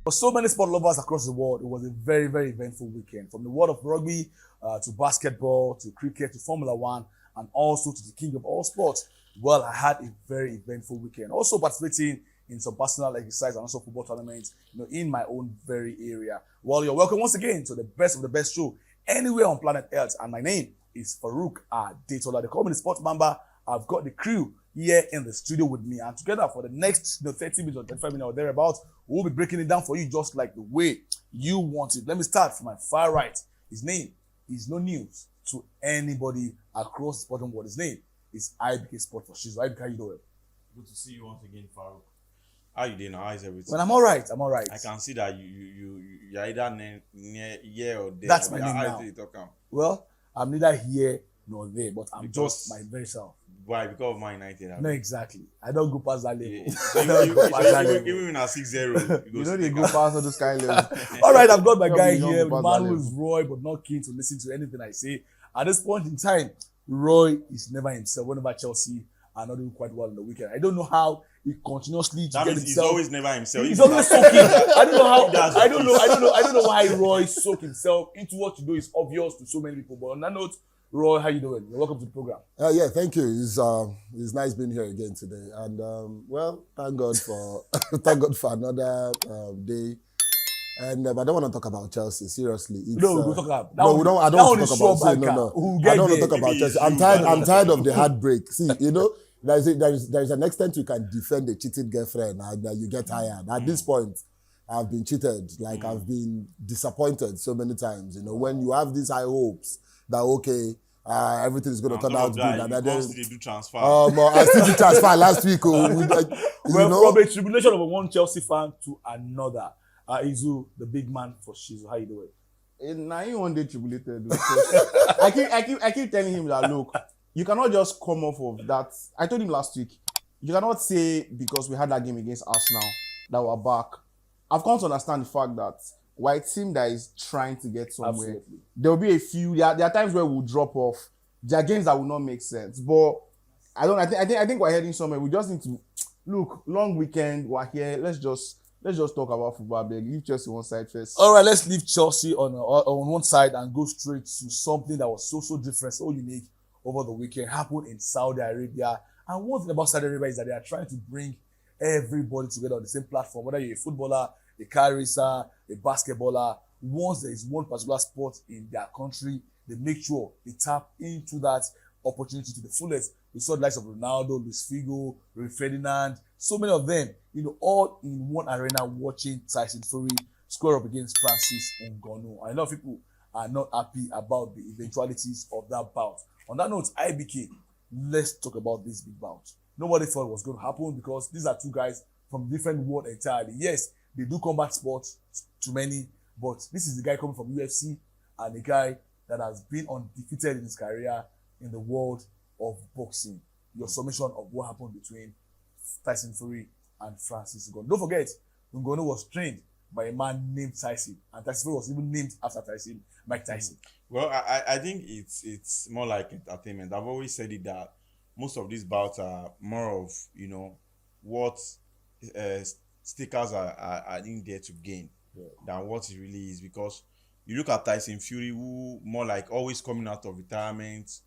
For so many sport lovers across the world, it was a very, very eventful weekend. From the world of rugby to basketball to cricket to Formula One and also to the king of all sports. Well, I had a very eventful weekend. Also participating in some personal exercise and also football tournaments, in my own very area. Well, you're welcome once again to the best of the best show anywhere on planet Earth. And my name is Farouk Adetola. They call me the Sports Mamba. I've got the crew here in the studio with me, and together for the next 30 minutes or 35 minutes or thereabouts, we'll be breaking it down for you just like the way you want it. Let me start from my far right. His name is no news to anybody across the sporting world. His name is IBK Sport for Shizu. IBK, how you doing? Good to see you once again, Farouk. How you doing? How is everything? Well, I'm all right. I can see that you're either near here or there. That's my name How now. you talk? Well, I'm neither here nor there, but I'm just my very self. Why? Because of Man United. No, exactly. I don't go past that level. Yeah. So even a 6-0, You know they go past all those kind of All right, I've got my guy You don't here, go the past man that who is Roy, but not keen to listen to anything I say. At this point in time, Roy is never himself. Whenever Chelsea are not doing quite well on the weekend, I don't know how he continuously that get means he's himself. always never himself. He's always soaking. I don't know how. That's I don't know why Roy soak himself into what to do is obvious to so many people. But on that note, Roy, how you doing? You're welcome to the program. Yeah, thank you. It's nice being here again today, and thank God for another day. And I don't want to talk about Chelsea. Seriously, We'll talk about. No, we don't. I don't want to talk about. No. I don't want to talk about Chelsea. I'm tired of the heartbreak. See, there's an extent you can defend a cheated girlfriend, and you get tired. At this point, I've been cheated. Like I've been disappointed so many times. When you have these high hopes that everything is going to turn out good, and then do transfer. I still did transfer last week. From a tribulation of one Chelsea fan to another, Izu, the big man for Shizu, how you doing? Now he one day tribulated. I keep telling him that look, you cannot just come off of that. I told him last week, you cannot say because we had that game against Arsenal that we're back. I've come to understand the fact that we're a team that is trying to get somewhere. Absolutely. There will be a few. There are times where we'll drop off. There are games that will not make sense. But I think we're heading somewhere. We just need to look. Long weekend. We're here. Let's just talk about football. Leave Chelsea one side first. All right, let's leave Chelsea on one side and go straight to something that was so different, so unique over the weekend. Happened in Saudi Arabia. And one thing about Saudi Arabia is that they are trying to bring everybody together on the same platform, whether you're a footballer, a car racer, a basketballer. Once there is one particular sport in their country, they make sure they tap into that opportunity to the fullest. We saw the likes of Ronaldo, Luis Figo, Ray Ferdinand, so many of them, all in one arena watching Tyson Fury square up against Francis Ngannou. And a lot of people are not happy about the eventualities of that bout. On that note, IBK, let's talk about this big bout. Nobody thought it was going to happen because these are two guys from different world entirely. Yes, they do combat sports to many, but this is the guy coming from UFC and a guy that has been undefeated in his career in the world of boxing. Your summation of what happened between Tyson Fury and Francis Ngannou. Don't forget, Ngannou was trained by a man named Tyson, and Tyson Fury was even named after Tyson, Mike Tyson. Well, I think it's more like entertainment. I've always said it that most of these bouts are more of what stickers are in there to gain than what it really is, because you look at Tyson Fury, who more like always coming out of retirement,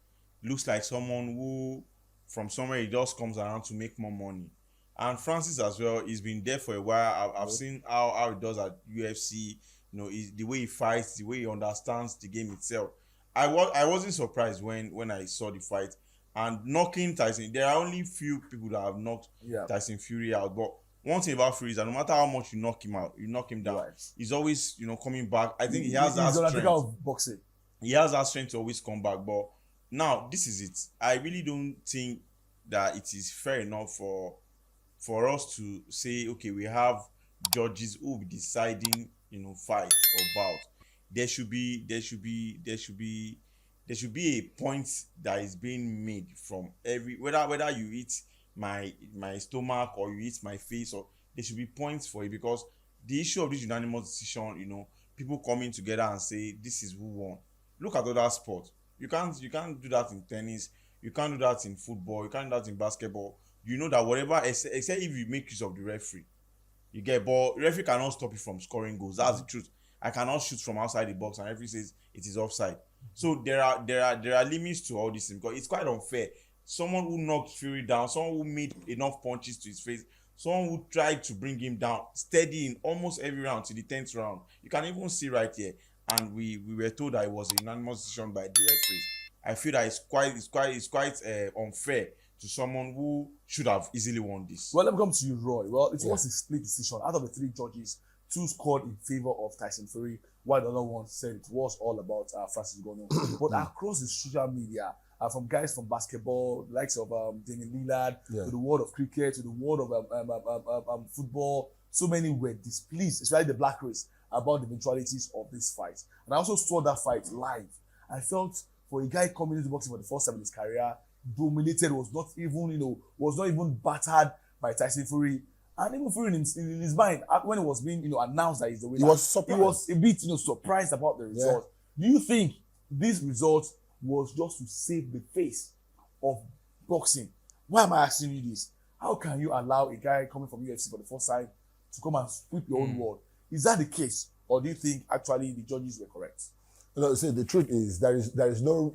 looks like someone who from somewhere he just comes around to make more money. And Francis as well, he's been there for a while. I've seen how he does at UFC, the way he fights, the way he understands the game itself. I wasn't surprised when I saw the fight. And knocking Tyson, there are only few people that have knocked Tyson Fury out. But one thing about Fury is that no matter how much you knock him out, you knock him down, he's always, coming back. I think he has that strength. He's of boxing. He has that strength to always come back. But now, this is it. I really don't think that it is fair enough for us to say, okay, we have judges who will be deciding, fight or bout. There should be a point that is being made from every, whether you eat my stomach or you eat my face, or there should be points for it, because the issue of this unanimous decision, people coming together and say this is who won. Look at other sports. You can't do that in tennis. You can't do that in football. You can't do that in basketball. You know that whatever, except if you make use of the referee. You get, but referee cannot stop you from scoring goals. That's the truth. I cannot shoot from outside the box, and referee says it is offside. So there are limits to all this because it's quite unfair. Someone who knocked Fury down, someone who made enough punches to his face, someone who tried to bring him down, steady in almost every round to the 10th round. You can even see right here, and we were told that it was a unanimous decision by the referees. I feel that it's quite unfair to someone who should have easily won this. Well, let me come to you, Roy. Well, it was a split decision. Out of the 3 judges, 2 scored in favor of Tyson Fury, while the other one said it was all about Francis Ngannou. But across the social media, from guys from basketball, likes of Damian Lillard, to the world of cricket, to the world of football, so many were displeased, especially the black race, about the eventualities of this fight. And I also saw that fight live. I felt for a guy coming into boxing for the first time in his career, dominated, was not even battered by Tyson Fury. And even Fury in his mind, when it was being announced that he's the winner, he was surprised. He was a bit surprised about the result. Do you think this result was just to save the face of boxing? Why am I asking you this? How can you allow a guy coming from UFC for the first time to come and sweep your own world? Is that the case, or do you think actually the judges were correct? See, the truth is there is no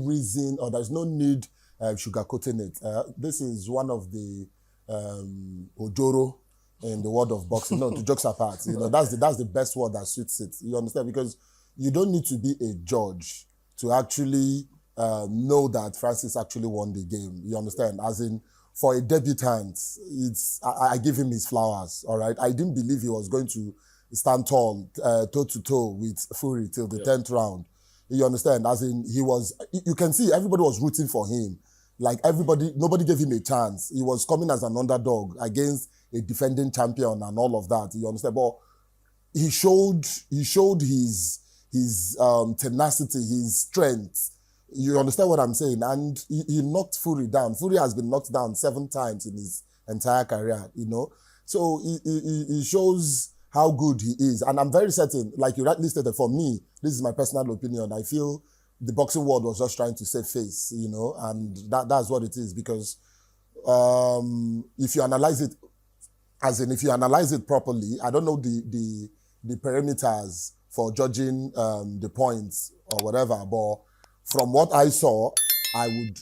reason, or there's no need sugarcoating it. This is one of the ojoro in the world of boxing. No, to jokes apart, that's the best word that suits it. You understand? Because you don't need to be a judge to actually know that Francis actually won the game. You understand? As in, for a debutant, I give him his flowers. All right, I didn't believe he was going to stand tall, toe to toe with Fury till the 10th round. You understand? As in, you can see everybody was rooting for him. Like nobody gave him a chance. He was coming as an underdog against a defending champion and all of that. You understand? But he showed his tenacity, his strength. You understand what I'm saying? And he knocked Fury down. Fury has been knocked down 7 times in his entire career, So he shows how good he is. And I'm very certain, like you rightly stated, for me, this is my personal opinion, I feel the boxing world was just trying to save face, and that's what it is. Because if you analyze it properly, I don't know the parameters for judging the points or whatever, but from what I saw, I would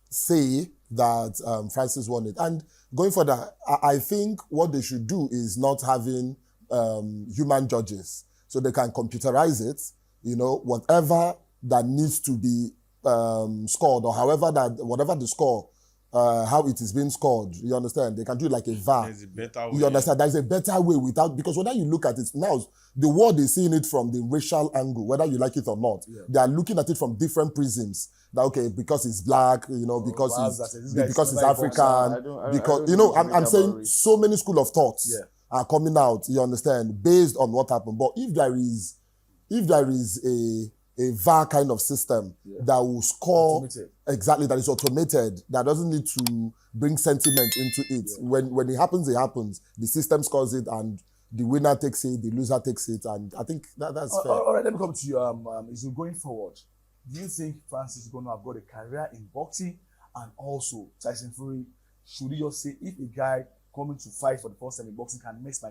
say that Francis won it. And going further, I think what they should do is not having human judges, so they can computerize it, whatever that needs to be scored, or whatever the score, how it is being scored, you understand? They can do it like a VAR. There's a better way. You understand? There's a better way because whether you look at it now, the world is seeing it from the racial angle, whether you like it or not. Yeah. They are looking at it from different prisms. That because it's black, because it's African, I'm saying so many school of thoughts are coming out, you understand, based on what happened. But if there is a VAR kind of system that will score exactly, that is automated, that doesn't need to bring sentiment into it. When it happens, the system scores it, and the winner takes it, the loser takes it, and I think that's fair. All right, let me come to you. Is going forward, do you think Francis is going to have got a career in boxing? And also, Tyson Fury, should he just say, if a guy coming to fight for the first time in boxing can mess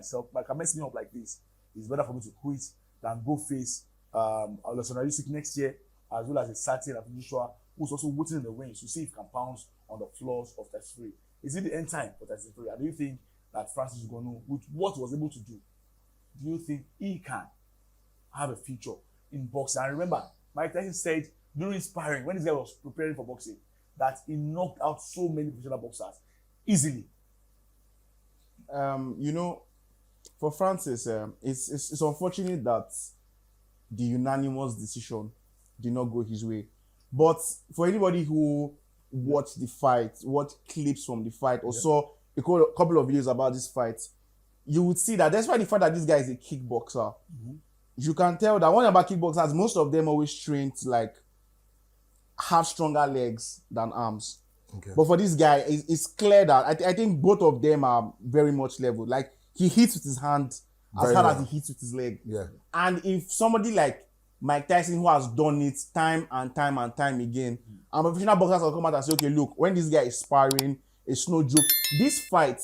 me up like this, it's better for me to quit than go face Alexander Usyk next year, as well as a certain Joshua who's also waiting in the wings to see if he can pounce on the floors of Tyson Fury. Is it the end time for Tyson Fury? And do you think that Francis Ngannou, with what he was able to do you think he can have a future in boxing? And remember, Mike Tyson said during sparring, when this guy was preparing for boxing, that he knocked out so many professional boxers easily. For Francis, it's unfortunate that the unanimous decision did not go his way. But for anybody who watched the fight, watched clips from the fight, or saw a couple of videos about this fight, you would see that that's why the fact that this guy is a kickboxer. Mm-hmm. You can tell that one about kickboxers, most of them always train to like have stronger legs than arms. Okay. But for this guy, it's clear that I think both of them are very much level. Like, he hits with his hand as hard as he hits with his leg. Yeah. And if somebody like Mike Tyson, who has done it time and time and time again, and professional boxers will come out and say, okay, look, when this guy is sparring, it's no joke. This fight,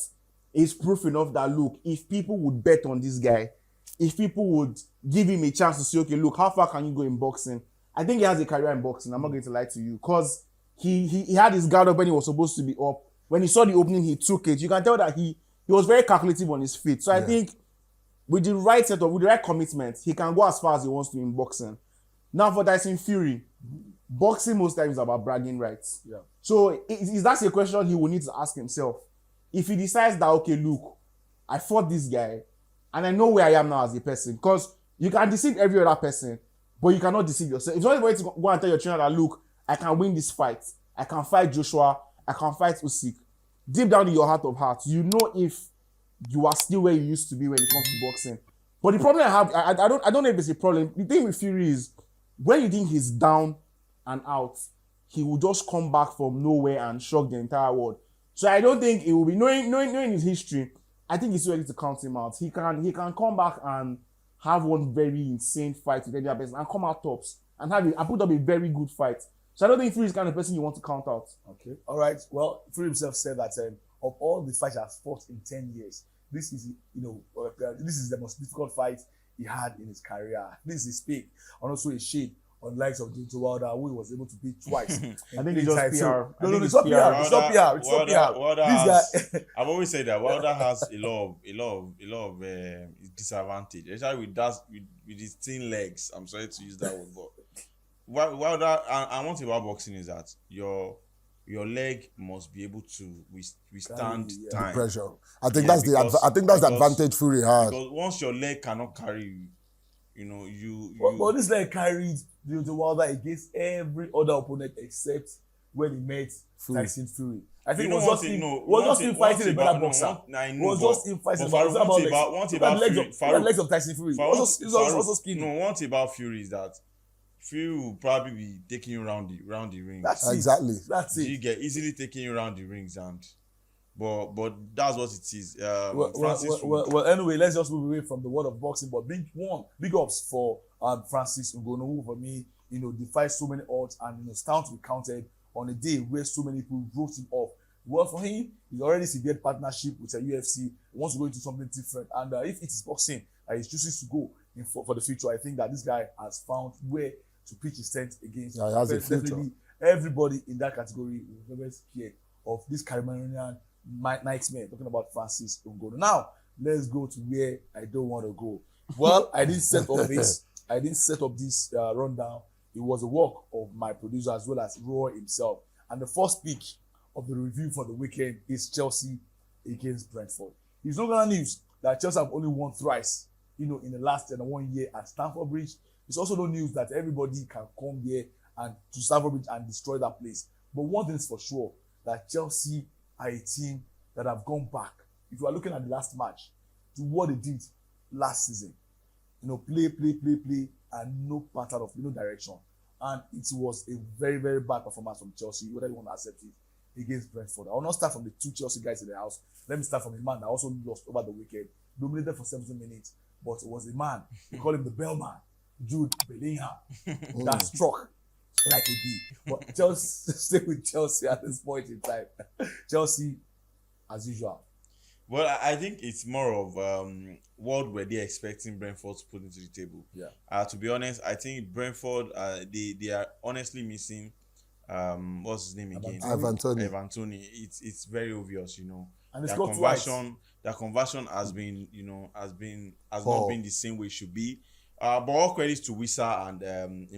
is proof enough that, look, if people would bet on this guy, if people would give him a chance to say, okay, look, how far can you go in boxing? I think he has a career in boxing. I'm not going to lie to you, because he had his guard up when he was supposed to be up. When he saw the opening, he took it. You can tell that he was very calculative on his feet. So I think with the right setup, with the right commitment, he can go as far as he wants to in boxing. Now for Tyson Fury, boxing most times is about bragging rights. Yeah. So is that a question he will need to ask himself? If he decides that, okay, look, I fought this guy and I know where I am now as a person, because you can deceive every other person, but you cannot deceive yourself. If somebody to go and tell your trainer that, look, I can win this fight, I can fight Joshua, I can fight Usyk, deep down in your heart of hearts, you know if you are still where you used to be when it comes to boxing. But the problem I have, I don't know if it's a problem. The thing with Fury is, when you think he's down and out, he will just come back from nowhere and shock the entire world. So I don't think it will be, knowing his history, I think it's too early to count him out. He can come back and have one very insane fight with any other person and come out tops and put up a very good fight. So I don't think Fury is the kind of person you want to count out. Okay. All right. Well, Fury himself said that of all the fights he has fought in 10 years, this is the most difficult fight he had in his career. This is his peak, and also a shade on likes of Deontay Wilder, who he was able to beat twice. I think it's just PR. No, it's not PR. It's not PR. It's not PR. This guy. I've always said that Wilder has a lot of disadvantage, especially with his thin legs. I'm sorry to use that word, but Wilder. And one thing about boxing is that your leg must be able to withstand time. The pressure. I think that's the advantage Fury had. Because once your leg cannot carry you, But this leg carried Deontay Wilder against every other opponent except when he met Tyson Fury. I think it was just him fighting a better boxer. It was just him fighting the legs of Tyson Fury. It was also skinny. No, one thing about Fury is that Fury will probably be taking you round the rings. That's exactly. That's it. You get easily taking you around the rings, but that's what it is. Well, anyway, let's just move away from the world of boxing. But big ups for Francis Ngannou, who for me, defied so many odds and stand to be counted on a day where so many people wrote him off. Well, for him, he's already secured partnership with a UFC. He wants to go into something different, and if it is boxing, he chooses to go in for the future. I think that this guy has found where to pitch his tent against. Yeah, he has a future. Definitely, everybody in that category will never scared of this Cameroonian nightmare. Talking about Francis Ngannou. Now, let's go to where I don't want to go. Well, I didn't set up this rundown. It was a work of my producer as well as Roy himself. And the first pick of the review for the weekend is Chelsea against Brentford. It's not gonna news that Chelsea have only won thrice, in the last 1 year at Stamford Bridge. It's also no news that everybody can come here and to Stamford Bridge and destroy that place. But one thing is for sure, that Chelsea are a team that have gone back. If you are looking at the last match, to what they did last season, play, and no pattern of direction. And it was a very, very bad performance from Chelsea, whether you want to accept it, against Brentford. I will not start from the two Chelsea guys in the house. Let me start from a man that also lost over the weekend, dominated for 70 minutes, but it was a man, we call him the Bellman, Jude Bellingham, that struck like a bee. But Chelsea, stay with Chelsea at this point in time. Chelsea, as usual. Well, I think it's more of what were they expecting Brentford to put into the table. Yeah. To be honest, I think Brentford they are honestly missing what's his name again? Ivan Toney. It's very obvious, And their conversion has been not been the same way it should be. But all credits to Wissa and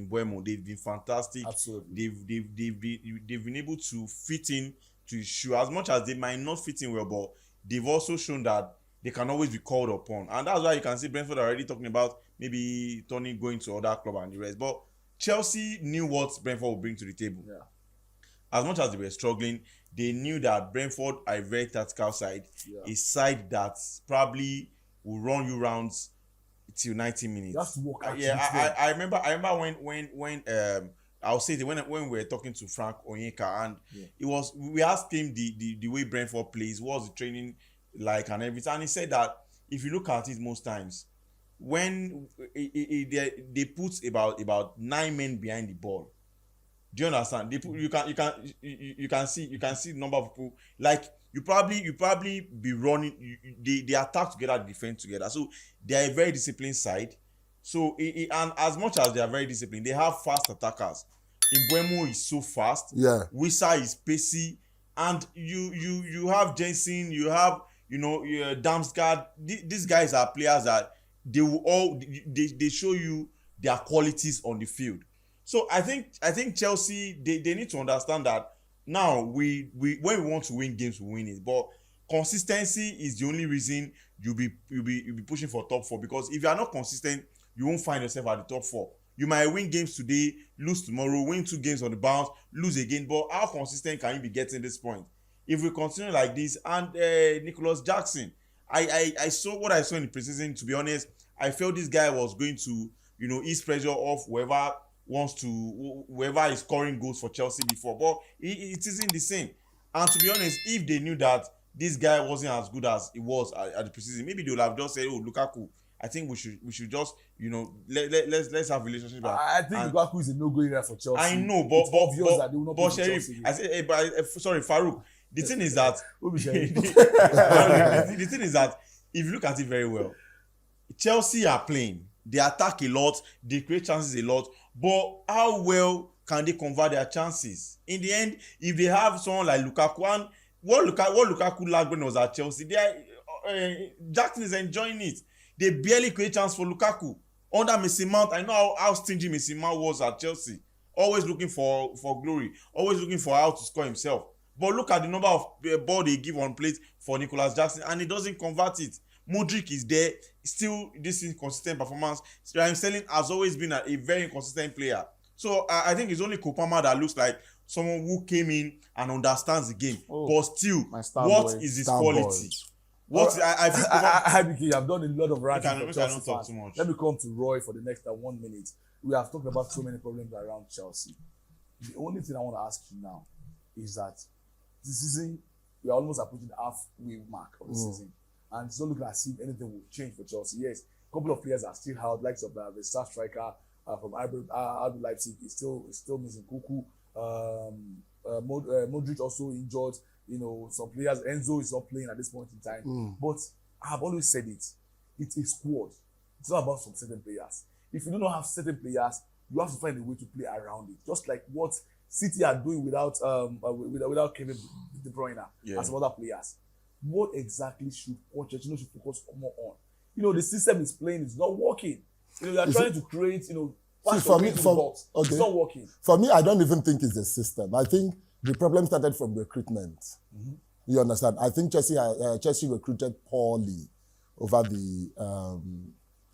Mbeumo. They've been fantastic. Absolutely. They've been able to fit in to issue as much as they might not fit in well, but they've also shown that they can always be called upon. And that's why you can see Brentford already talking about maybe Tony going to other club and the rest. But Chelsea knew what Brentford would bring to the table. Yeah. As much as they were struggling, they knew that Brentford are a very tactical side, a side that probably will run you rounds till 90 minutes. That's work. I remember when I'll say that when we were talking to Frank Onyeka, and we asked him the way Brentford plays, what's the training like and everything, and he said that if you look at it most times, when they put about 9 men behind the ball. Do you understand? They put, you can see the number of people. Like you probably be running. They attack together, defend together. So they are a very disciplined side. So and as much as they are very disciplined, they have fast attackers. Mbeumo is so fast. Yeah. Wissa is pacey, and you have Jensen, you have Damsgaard. These guys are players that they will all they show you their qualities on the field. So I think Chelsea they need to understand that now we when we want to win games, we win it. But consistency is the only reason you'll be pushing for top 4, because if you are not consistent, you won't find yourself at the top 4. You might win games today, lose tomorrow, win 2 games on the bounce, lose again. But how consistent can you be getting this point? If we continue like this, and Nicholas Jackson, I saw what I saw in the preseason. To be honest, I felt this guy was going to ease pressure off whoever is scoring goals for Chelsea before. But it isn't the same. And to be honest, if they knew that this guy wasn't as good as he was at the preseason, maybe they would have just said, "Oh, Lukaku, I think we should just let's have a relationship." I think Lukaku is a no-go area for Chelsea. I know, it's obvious that they will not but play Sheriff, Chelsea. I say, sorry, Farouk. The thing is that the thing is that if you look at it very well, Chelsea are playing. They attack a lot. They create chances a lot. But how well can they convert their chances? In the end, if they have someone like Lukaku, and what Lukaku lacked when he was at Chelsea, Jackson is enjoying it. They barely create chance for Lukaku. Under Messi Mount, I know how stingy Messi Mount was at Chelsea. Always looking for glory. Always looking for how to score himself. But look at the number of ball they give on plate for Nicholas Jackson, and he doesn't convert it. Modric is there, still this inconsistent performance. Raheem Sterling has always been a very inconsistent player. So I think it's only Kopama that looks like someone who came in and understands the game. But still, what is his quality? I've done a lot of ranting for Chelsea fans. Too much. Let me come to Roy for the next 1 minute. We have talked about so many problems around Chelsea. The only thing I want to ask you now is that this season, we are almost approaching the halfway mark of the season. And it's not looking as if anything will change for Chelsea. Yes, a couple of players are still out, like the star striker from RB Leipzig is still missing. Kuku, Modric also injured. Some players, Enzo is not playing at this point in time. But I've always said it. It's a squad. It's not about some certain players. If you do not have certain players, you have to find a way to play around it. Just like what City are doing without Kevin De Bruyne and some other players. What exactly should Pochettino focus more on? The system is playing, it's not working. They are trying to create, it's not working. For me, I don't even think it's the system. I think the problem started from recruitment. You understand? I think Chelsea recruited poorly over the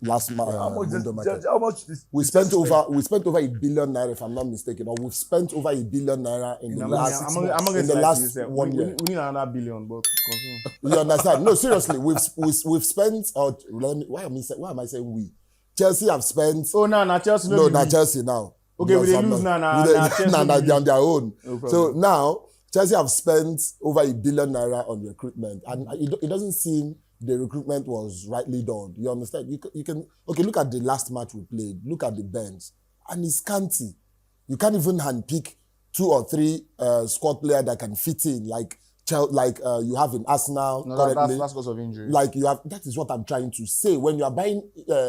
last market. How much we spent over £1 billion, if I'm not mistaken, or we've spent over £1 billion in the last 1 year. We need another billion, but continue. You understand? No, seriously, we've spent. Why am I saying we? Chelsea have spent. Oh no, not Chelsea. No, not Chelsea now. Okay, we lose now. They're on their own. No, so now Chelsea have spent over £1 billion on recruitment, and it doesn't seem the recruitment was rightly done. You understand? You can look at the last match we played. Look at the bench, and it's scanty. You can't even handpick 2 or 3 squad players that can fit in, like you have in Arsenal currently. That's because of injury. Like you have. That is what I'm trying to say. When you are buying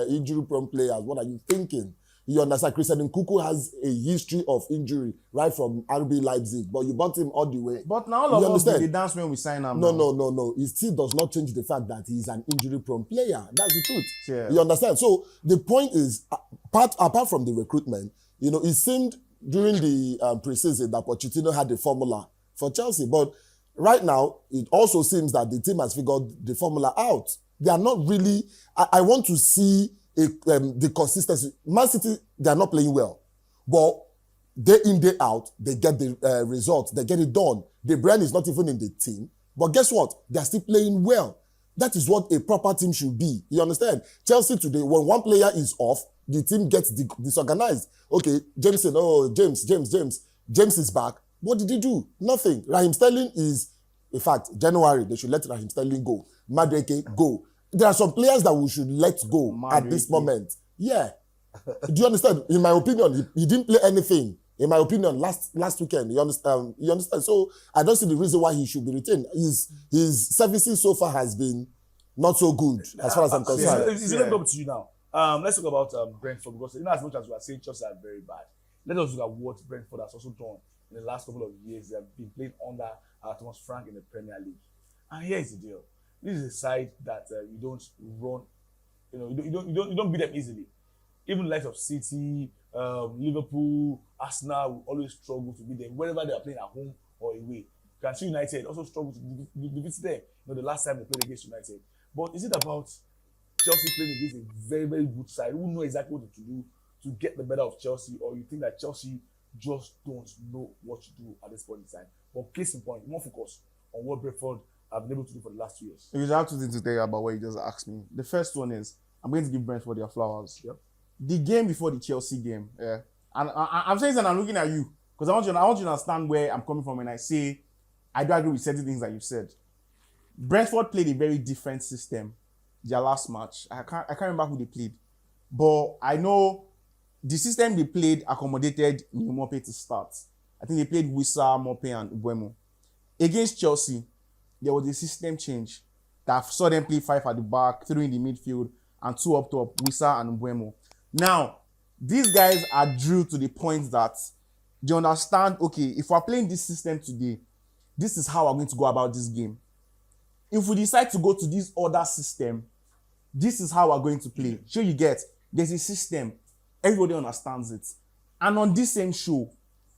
injury-prone players, what are you thinking? You understand? Christian Nkunku has a history of injury right from RB Leipzig, but you bought him all the way. But now all of us, they dance when we sign him. No. It still does not change the fact that he's an injury-prone player. That's the truth. Yeah. You understand? So the point is, apart from the recruitment, it seemed during the preseason that Pochettino had the formula for Chelsea, but right now it also seems that the team has figured the formula out. They are not really. I want to see the consistency. Man City, they are not playing well, but day in, day out, they get the results. They get it done. The brand is not even in the team, but guess what? They are still playing well. That is what a proper team should be. You understand? Chelsea today, when one player is off, the team gets disorganized. Okay, James is back. What did he do? Nothing. Raheem Sterling is, in fact, January, they should let Raheem Sterling go. Madueke, go. There are some players that we should let go at this moment. Yeah. Do you understand? In my opinion, he didn't play anything In my opinion, last weekend, you understand? So I don't see the reason why he should be retained. His servicing so far has been not so good as far as I'm concerned. It's up to you now. Let's talk about Brentford, because as much as we are saying Chelsea are very bad, let us look at what Brentford has also done in the last couple of years. They have been playing under Thomas Frank in the Premier League. And here is the deal: this is a side that you don't run, you don't beat them easily. Even the likes of City, Liverpool, Arsenal will always struggle to beat them whenever they are playing at home or away. You can see United also struggle to defeat them. The last time they played against United. But is it about Chelsea playing against a very, very good side who know exactly what to do to get the better of Chelsea, or you think that Chelsea just don't know what to do at this point in time? But case in point, more focus on what Brentford have been able to do for the last 2 years. You have two things to tell you about what you just asked me. The first one is, I'm going to give Brentford their flowers. Yep. The game before the Chelsea game, and I'm saying that I'm looking at you because I want you to understand where I'm coming from when I say I do agree with certain things that you've said. Brentford played a very different system their last match. I can't remember who they played, but I know the system they played accommodated Mope to start. I think they played Wissa, Mope, and Mbeumo. Against Chelsea, there was a system change that saw them play 5 at the back, 3 in the midfield, and 2 up top, Wissa and Mbeumo. Now, these guys are drilled to the point that they understand, okay, if we're playing this system today, this is how we're going to go about this game. If we decide to go to this other system, this is how we're going to play. Sure, you get, there's a system. Everybody understands it. And on this same show,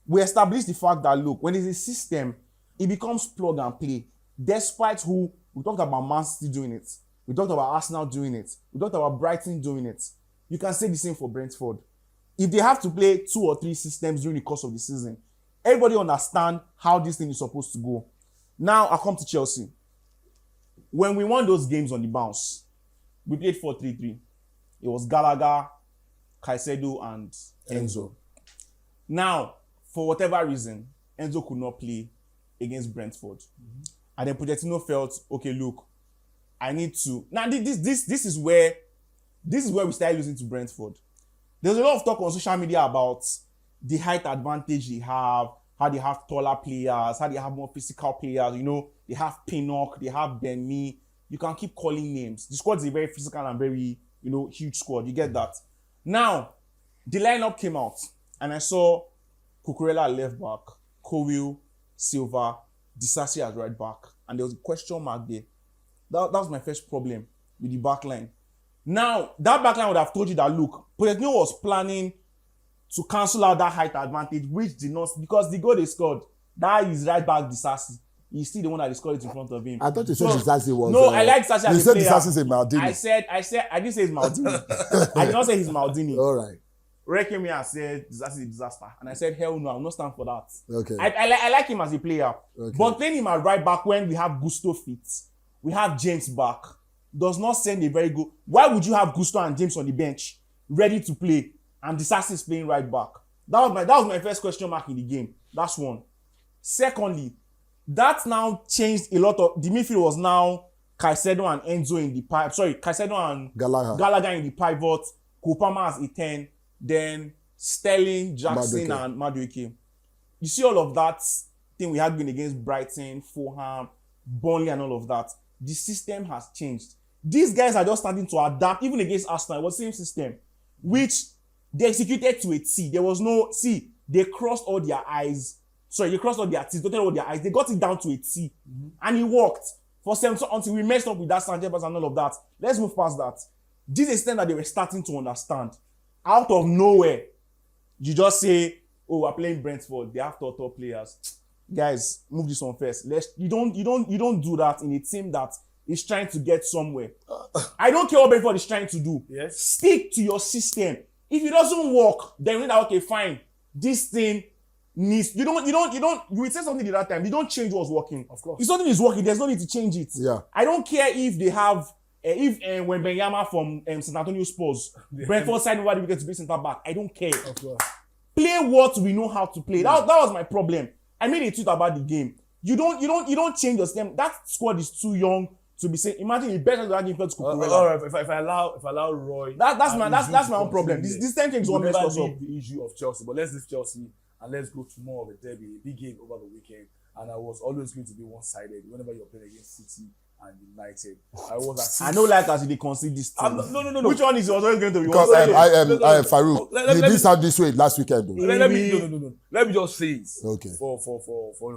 we established the fact that, look, when there's a system, it becomes plug and play. Despite who, we talked about Man City doing it. We talked about Arsenal doing it. We talked about Brighton doing it. You can say the same for Brentford. If they have to play 2 or 3 systems during the course of the season, everybody understand how this thing is supposed to go. Now, I come to Chelsea. When we won those games on the bounce, we played 4-3-3. It was Gallagher, Caicedo, and Enzo. Now, for whatever reason, Enzo could not play against Brentford. Mm-hmm. And then Pochettino felt, okay, look, I need to. Now, this is where we started losing to Brentford. There's a lot of talk on social media about the height advantage they have, how they have taller players, how they have more physical players. They have Pinnock, they have Ben-Mee. You can keep calling names. The squad is a very physical and very, huge squad. You get that. Now, the lineup came out, and I saw Cucurella at left back, Cowell, Silva, Disasi as right back, and there was a question mark there. That was my first problem with the back line. Now, that back line would have told you that, look, Pochettino was planning to cancel out that height advantage, which did not, because the goal they scored, that is right back Disasi. He's still the one that scored it in front of him. I thought you said Disasi was... No, I like Disasi as a player. You said Disasi is a Maldini. I didn't say it's Maldini. I did not say he's Maldini. All right. Ray came here and said Disasi is a disaster. And I said, hell no, I will not stand for that. Okay. I like him as a player. Okay. But playing him at right back when we have Gusto fit, we have James back, does not send a very good... Why would you have Gusto and James on the bench, ready to play, and Disasi is playing right back? That was my first question mark in the game. That's one. Secondly, that now changed a lot of... The midfield was now Caicedo and Enzo in the pivot. Sorry, Caicedo and Gallagher in the pivot. Kopama as a 10. Then Sterling, Jackson, and Madueke. You see all of that thing we had been against Brighton, Fulham, Burnley, and all of that. The system has changed. These guys are just starting to adapt. Even against Arsenal, it was the same system, which they executed to a T. There was no... See, they crossed all their eyes. Sorry, they crossed all their T's, dotted all their eyes. They got it down to a T. Mm-hmm. And it worked for some, until we messed up with that Sanchez and all of that. Let's move past that. This is the thing that they were starting to understand. Out of nowhere, you just say, oh, we're playing Brentford. They have top players. Guys, move this one first. You don't do that in a team that is trying to get somewhere. I don't care what Brentford is trying to do. Yes. Stick to your system. If it doesn't work, then we're like, okay, fine. This thing needs... You will say something at that time. You don't change what's working. Of course. If something is working, there's no need to change it. Yeah. I don't care if they have... when Benyama from St. Antonio Spurs, Brentford signed over the weekend to be centre back, I don't care. Of course. Play what we know how to play. That was my problem. I made a tweet about the game. You don't change your system. That squad is too young to be saying. Imagine the best of that game to Cucurella. All right, if I allow Roy, that's my own problem. This time change one mess us up. The issue of Chelsea, but let's leave Chelsea and let's go to more of a derby, a big game over the weekend. And I was always going to be one-sided whenever you're playing against City and United. I know like as they concede this team. No. Which one is always going to be Because one-sided? Farouk, he did sound this way last weekend. Though. Let me just say it. Okay. For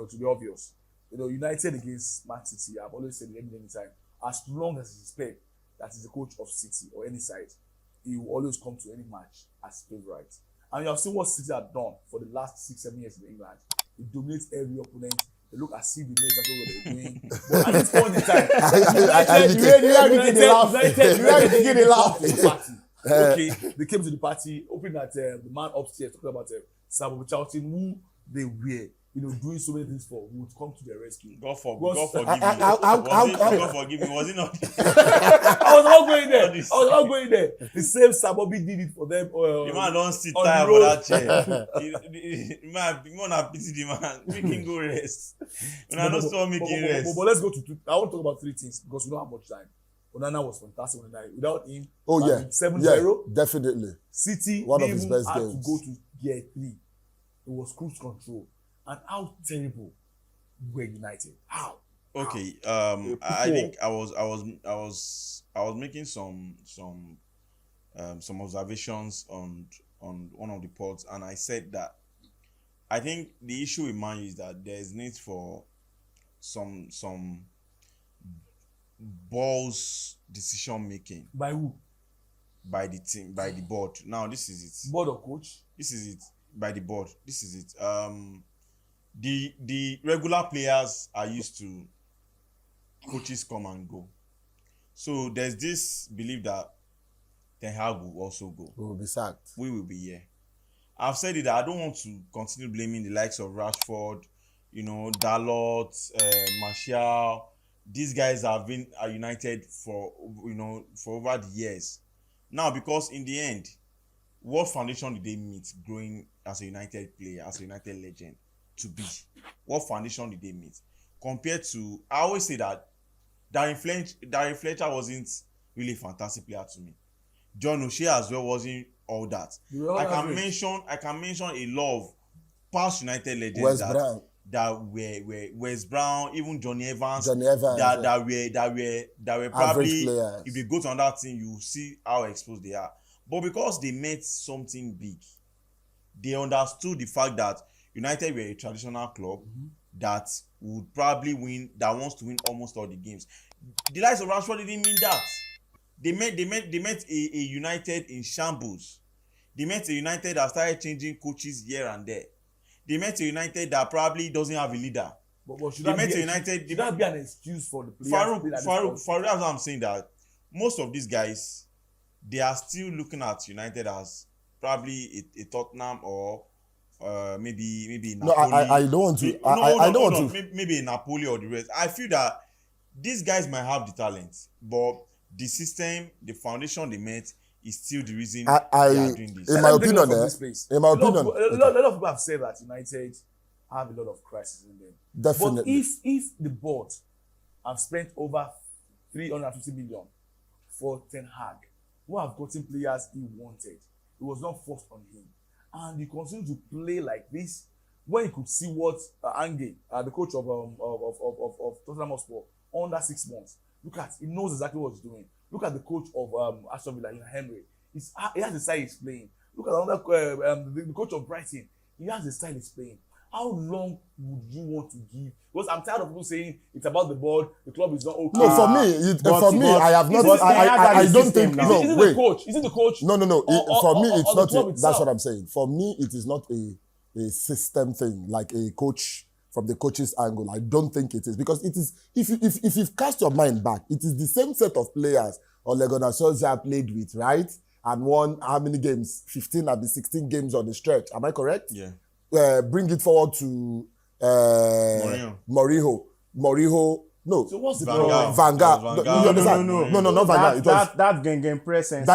to be obvious. United against Man City, I've always said it any time. As long as it's Pep that is the coach of City or any side, he will always come to any match as favorite. And you have seen what City have done for the last 6-7 years in England. They dominate every opponent. They look as if they know exactly what they're doing. But at this point in time, they came to the party, hoping that the man upstairs talking about Sabo shouting who they were, doing so many things for, would come to their rescue. God forgive me. God forgive me. Was it not? I was not going there. The same Sabobi did it for them. The man don't sit tired for that chair. The man have pity the man. Make him go rest. When I don't stop making rest. But let's go to. I want to talk about 3 things because we don't have much time. Onana was fantastic on the night. Without him, 7-0. Definitely. City, one of his best had games. to go to gear 3. It was cruise control. And how terrible were United? How? Okay. I think I was making some observations on one of the pods, and I said that I think the issue with Man U is that there is need for some balls decision making. By who? By the team, by the board. Now this is it. Board or coach? This is it. By the board. This is it. The regular players are used to coaches come and go. So there's this belief that Ten Hag will also go. We will be sacked. We will be here. I've said it that I don't want to continue blaming the likes of Rashford, Dalot, Martial. These guys have been at United for over the years. Now, because in the end, what foundation did they meet growing as a United player, as a United legend to be? What foundation did they meet? Compared to, I always say that Darren Fletcher wasn't really a fantastic player to me. John O'Shea as well wasn't all that. I can mention a lot of past United legends that were West Brown, even Johnny Evans that were probably, if you go to another team, you see how exposed they are. But because they met something big, they understood the fact that United were a traditional club that would probably win, that wants to win almost all the games. The likes of Rashford didn't mean that. They met a United in shambles. They met a United that started changing coaches here and there. They met a United that probably doesn't have a leader. But should that be an excuse for the players? Farouk, that's what I'm saying, that most of these guys, they are still looking at United as probably a Tottenham or maybe Napoli. No, I don't want to. I don't want to. Maybe Napoli or the rest. I feel that these guys might have the talent, but the system, the foundation they met is still the reason they are doing this. In my opinion, a lot of people have said that United have a lot of crises in them. Definitely. But if the board have spent over 350 million for Ten Hag, who have gotten players he wanted, it was not forced on him, and he continued to play like this when he could see what Ange, the coach of Tottenham Hotspur, under 6 months. Look at, he knows exactly what he's doing. Look at the coach of Aston Villa, Henry. He has the style he's playing. Look at another the coach of Brighton. He has the style he's playing. How long would you want to give? Because I'm tired of people saying it's about the board. The club is not okay. No, for me, I have not. I don't think. No, is it wait. the coach? Is it the coach? No. For me, it's not. That's what I'm saying. For me, it is not a system thing, like a coach from the coach's angle. I don't think it is, because it is. If you've cast your mind back, it is the same set of players Ole Gunnar Solskjaer played with, right? And won how many games? 15 and 16 games on the stretch. Am I correct? Yeah. Bring it forward to Mourinho. No. So what's the problem? Van Gaal. No, not Van Gaal. It was that Gengen presence.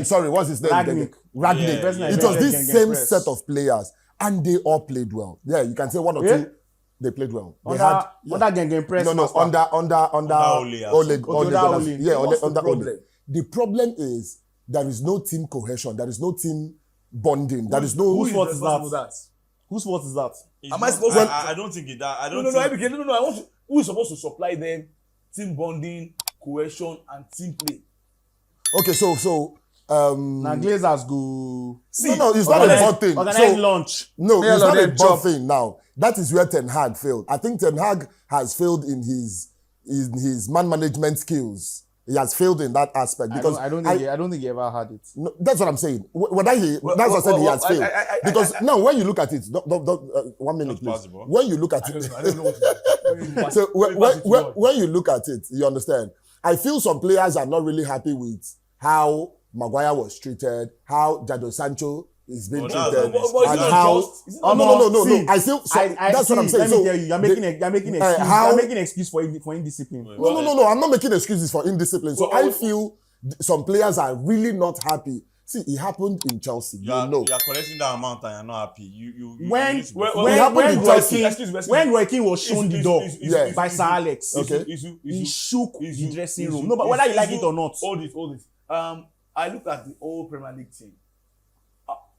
Sorry, what's his name? Ragnick. Ragnick. It was this same set of players, and they all played well. Yeah, you can say one or two. They played well. They under Gengen press. Under Ole. Yeah, under Ole. The problem is there is no team cohesion. There is no team bonding. There is no. Whose fault is that? Whose fault is that? Am I supposed to? I don't think it that. I don't No, think. no. I want to, who is supposed to supply them team bonding, cohesion, and team play? Okay, so Now Glazers go. no, it's not a bad thing. Organize lunch. No, Yeah, it's not a then bad chop. thing now. That is where Ten Hag failed. I think Ten Hag has failed in his man management skills. He has failed in that aspect because I don't think he ever had it. no, that's what I'm saying. That's what I said. He has failed because now when you look at it, 1 minute, Not please. possible. When you look at it, I don't know what to do. so when you look at it, you understand. I feel some players are not really happy with how Maguire was treated, how Jadon Sancho is being Well, treated, that's- but and it's not how. just- it's Oh, not- no. See, I feel so, that's what I'm saying. Let me So tell you, you're making excuse for indiscipline. No. I'm not making excuses for indiscipline. So I feel some players are really not happy. See, it happened in Chelsea. You are know. collecting that amount and you're not happy. You When need to be- when Roy Keane was shown the door Yeah. by Sir Alex, Okay. he shook the dressing room. No, but whether you like it or not. Hold it. I look at the old Premier League team.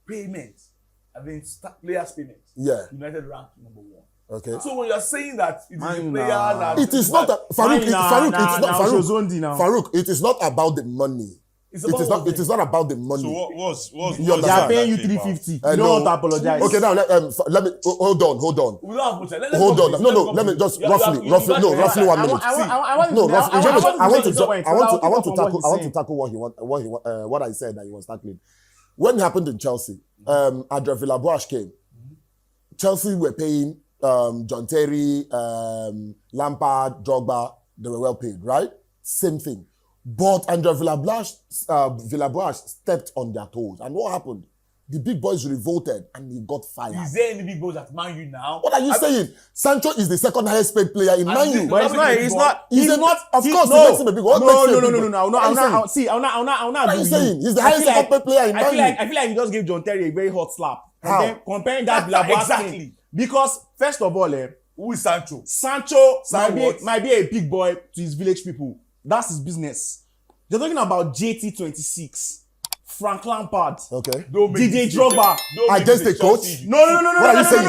Payments. I mean, players' payments. Yeah. United ranked number 1. Okay. So when you're saying that it is the Man, player nah. that It is not Farouk. Farouk. It is not about the money. It's It about is not about the money. So what's You They understand? are paying you that came out? 350. You No. don't want to apologize. Okay, now let me hold on. we don't have much time. Hold on. No. Let me just roughly 1 minute. I want to tackle what I said that he was tackling. When it happened in Chelsea, Adrian Villas-Boas came. Chelsea were paying John Terry, Lampard, Drogba. They were well paid, right? Same thing. But Adrian Villas-Boas stepped on their toes. And what happened? The big boys revolted and he got fired. Is there any big goals at Man U now? What are you saying? Sancho is the second highest paid player in Man U. But it's not. He makes him a big one. No. What are you saying? See, I'll not. What are you saying? He's the highest paid player in Man U. I feel like you just gave John Terry a very hot slap. How? Comparing that Villas-Boas Exactly. thing. Because first of all, Who is Sancho? Sancho What? might be a big boy to his village people. That's his business. They're talking about JT26, Frank Lampard, Okay. DJ Drogba. Against the coach? No. What are you saying?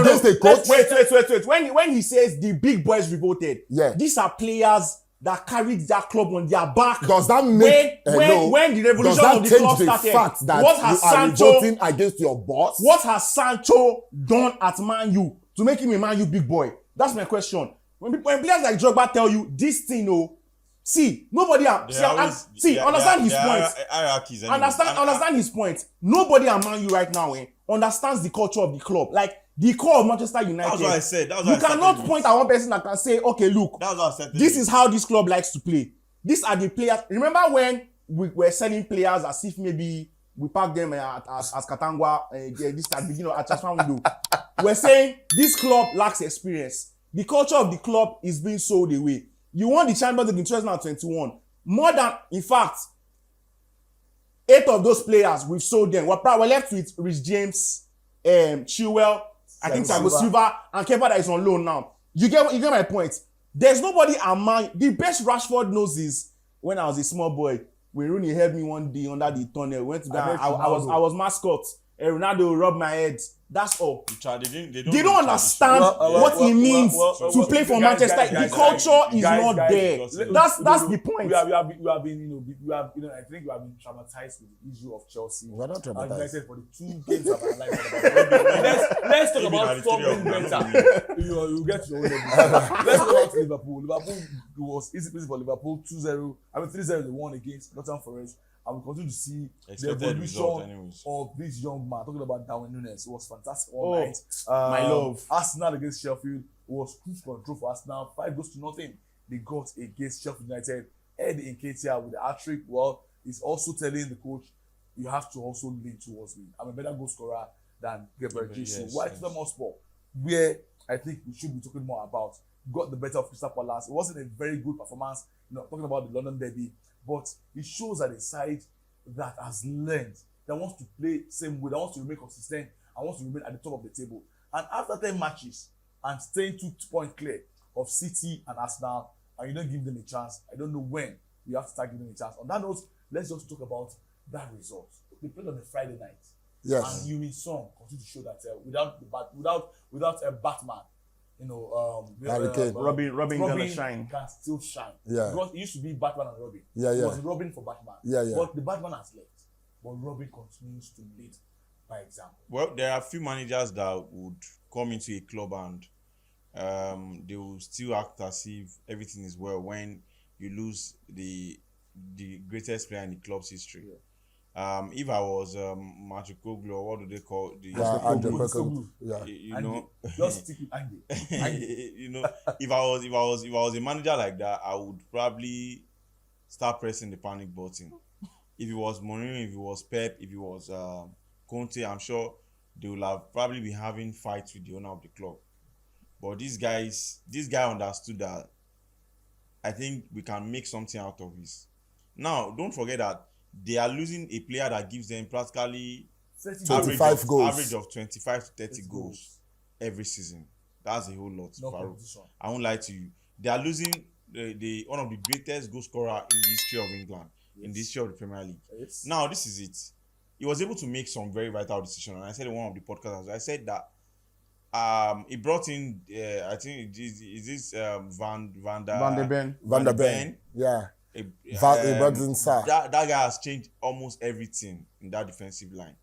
Against the coach? Wait. When he says the big boys revolted, Yeah. these are players that carried that club on their back. Does that make when the revolution does that of the change club the started? fact that What you has are Sancho? revolting against your boss? What has Sancho done at Man U to make him a Man U big boy? That's my question. When players like Drogba tell you this thing, see, nobody understand his point. Hierarchies. Anyway. Understand his point. Nobody at Man U right now understands the culture of the club. Like the core of Manchester United. That's what I said. You cannot point at one person that can say, okay, look, That's what I said. this is how this club likes to play. These are the players. Remember when we were selling players as if maybe we packed them as Katangwa this at the beginning of transfer window. We're saying this club lacks experience. The culture of the club is being sold away. You won the Champions League in 2021. More than, in fact, 8 of those players, we've sold them. We're left with Rich James, Chilwell, I think Thiago Silva, and Kepa that is on loan now. You get my point. There's nobody among the best Rashford knows is when I was a small boy. When Rooney helped me one day under the tunnel, went to that. I was mascot. And Ronaldo rubbed my head. That's all. They don't understand what it means to play for Manchester. The culture is not there. That's the point. We have been, I think we have been traumatized with the issue of Chelsea. We're not traumatized. And United for the 2 games of our life. Let's talk about something better. You get to your own level. Let's go back to Liverpool. Liverpool was easy place for Liverpool 2-0. 3-0 they won against Nottingham Forest. And we continue to see the evolution of this young man. Talking about Darwin Núñez, it was fantastic all night. My love. Arsenal against Sheffield was cruise control for Arsenal. 5-0. They got against Sheffield United. Ed Nketiah with the hat-trick. Well, he's also telling the coach, you have to also lean towards me. I'm a better goal scorer than Gabriel Jesus. Why Tottenham Hotspur, where I think we should be talking more about, got the better of Crystal Palace. It wasn't a very good performance, talking about the London derby. But it shows that a side that has learned, that wants to play same way, that wants to remain consistent, and wants to remain at the top of the table. And after 10 matches and staying 2 points clear of City and Arsenal, and you don't give them a chance, I don't know when you have to start giving them a chance. On that note, let's just talk about that result. They played on a Friday night. Yes. And Yuri Song continue to show that without a Batman, Harry Kane. Robin gonna shine. Can still shine. Yeah. Because it used to be Batman and Robin. Yeah, It yeah. was Robin for Batman. Yeah, yeah. But the Batman has left. But Robin continues to lead by example. Well, there are a few managers that would come into a club and they will still act as if everything is well when you lose the greatest player in the club's history. Yeah. If I was Machikoglu, or what do they call the Andrew Postecoglou. Yeah. you know, Just stick with Andy. you know, if I was a manager like that, I would probably start pressing the panic button. If it was Mourinho, if it was Pep, if it was Conte, I'm sure they will have probably been having fights with the owner of the club. But this guy understood that I think we can make something out of this. Now, don't forget that they are losing a player that gives them practically 25 goals. average of 25 to 30 goals every season. That's a whole lot. No Farouk. competition. I won't lie to you. They are losing the one of the greatest goal scorer in the history of England, in the history of the Premier League. Yes. Now, this is it. He was able to make some very vital decisions. And I said in one of the podcasts, I said that he brought in, I think, is this Van der Ven? Yeah. He brought in Sa. That guy has changed almost everything in that defensive line.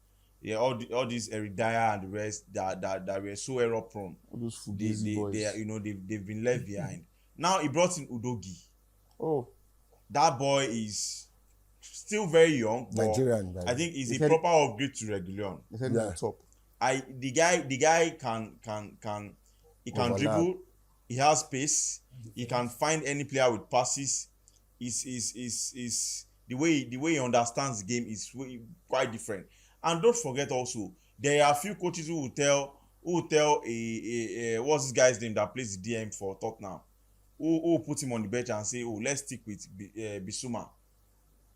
Yeah, all these Eric Dyer and the rest that were so error prone. All those Fugazi boys. They've been left behind. Now he brought in Udogi. Oh, That boy is still very young, but Nigerian. I think he's He a said- proper upgrade to Regulion. they said Yeah. on top. The guy can Overlap. dribble. He has pace. He can find any player with passes. Is the way he understands the game is quite different. And don't forget also, there are a few coaches who will tell what's this guy's name that plays the DM for Tottenham, who will put him on the bench and say, oh, let's stick with Bissouma.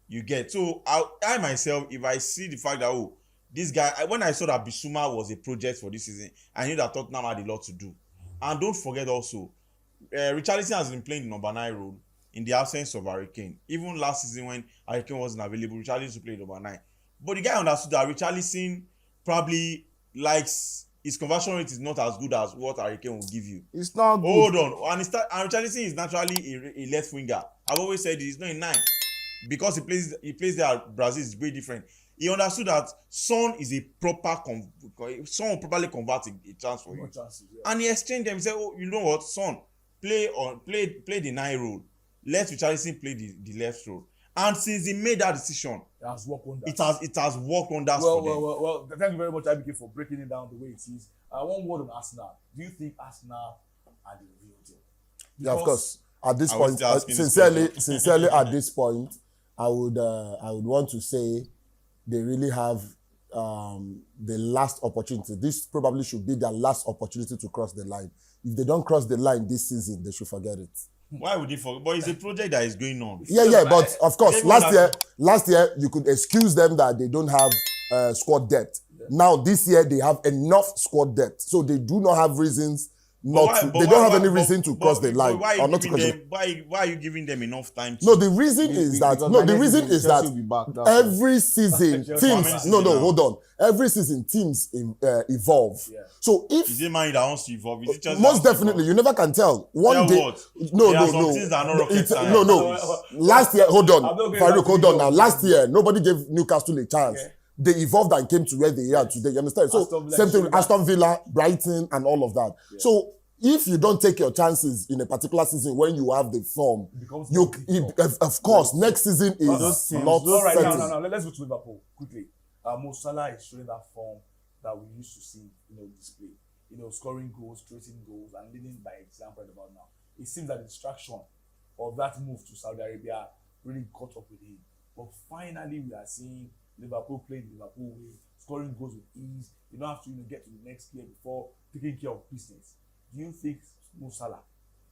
You get. So I myself, if I see the fact that this guy, when I saw that Bissouma was a project for this season, I knew that Tottenham had a lot to do. And don't forget also, Richarlison has been playing the number 9 role in the absence of Harry Kane. Even last season when Harry Kane wasn't available, Richarlison played number 9. But the guy understood that Richarlison probably likes his conversion rate is not as good as what Harry Kane will give you. It's not good. Hold on. And Richarlison is naturally a left winger. I've always said he's not a 9. Because he plays there at Brazil is very different. He understood that Son is a Son will probably convert a chance for you. No chances, yeah. And he exchanged them. He said, oh, you know what, Son, play the 9 role. Let Richarlison play the left role. And since he made that decision, It has worked wonders. it has worked wonders for them. Well, thank you very much, IBK, for breaking it down the way it is. One word on Arsenal. Do you think Arsenal are the real deal? Yeah, of Because course. At this I was point, still asking this sincerely, at this point, I would want to say they really have the last opportunity. This probably should be their last opportunity to cross the line. If they don't cross the line this season, they should forget it. Why would they forget? But it's a project that is going on. Yeah, but of course, Everyone last year you could excuse them that they don't have squad depth. Now this year they have enough squad depth, so they do not have reasons not to. They don't have any reason to cross the line or not to cross. Why are you giving them enough time? No, the reason is that because no, by the next reason season, is Chelsea that will be back, that's why. every season Chelsea- teams. How many No, seasons hold on. Every season teams evolve. Yeah. So if Is it man that wants to evolve? Is it Chelsea most that wants to definitely, evolve? you never can tell. One Tell day, what? no, There no, are some no. things that are not rocket It's- science. no, no. Last year, hold on, I'm not going Farouk, back to hold on. you. Now, last year, nobody gave Newcastle a chance. Okay. They evolved and came to where they are today. You understand? So Aston Villa same thing with showed that. Aston Villa, Brighton, and all of that. Yeah. So if you don't take your chances in a particular season when you have the form, It becomes you more difficult. of course next season is Those teams- not All right, certain. now, let's go to Liverpool quickly. Mo Salah is showing that form that we used to see, display. Scoring goals, creating goals, and leading by example right about now. It seems that the distraction of that move to Saudi Arabia really caught up with him. But finally, we are seeing Liverpool play the Liverpool way, scoring goals with ease. You don't have to get to the next year before taking care of business. Do you think Mo Salah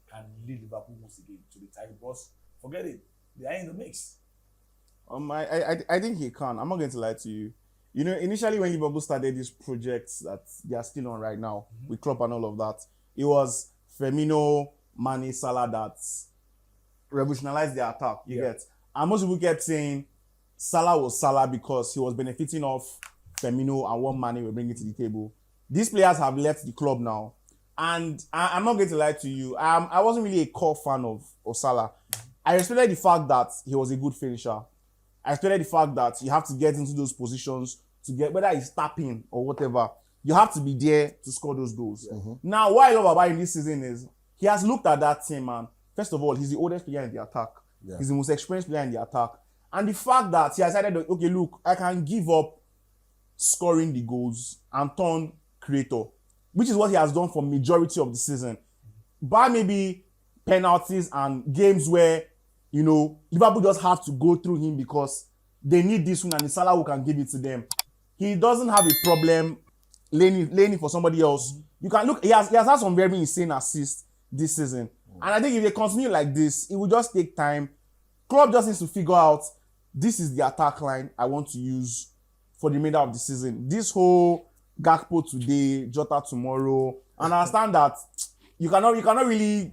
can lead Liverpool once again to the title? Because forget it, they are in the mix. I think he can. I'm not going to lie to you. Initially when Liverpool started these projects that they are still on right now, with Klopp and all of that, it was Firmino, Mane, Salah that revolutionized the attack. You Yeah. get? And most people kept saying Salah was Salah because he was benefiting off Firmino and what Mane were bringing to the table. These players have left the club now. And I'm not going to lie to you. I wasn't really a core fan of Salah. I respected the fact that he was a good finisher. I respected the fact that you have to get into those positions to get, whether it's tapping or whatever, you have to be there to score those goals. Now, what I love about him this season is he has looked at that team, man. First of all, he's the oldest player in the attack. Yeah. He's the most experienced player in the attack. And the fact that he has decided, okay, look, I can give up scoring the goals and turn creator, which is what he has done for majority of the season. By maybe penalties and games where, you know, Liverpool just have to go through him because they need this one and the Salah who can give it to them. He doesn't have a problem laying it for somebody else. You can look, he has had some very insane assists this season. And I think if they continue like this, it will just take time. Club just needs to figure out, this is the attack line I want to use for the remainder of the season. This whole Gakpo today, Jota tomorrow, and I understand that you can never really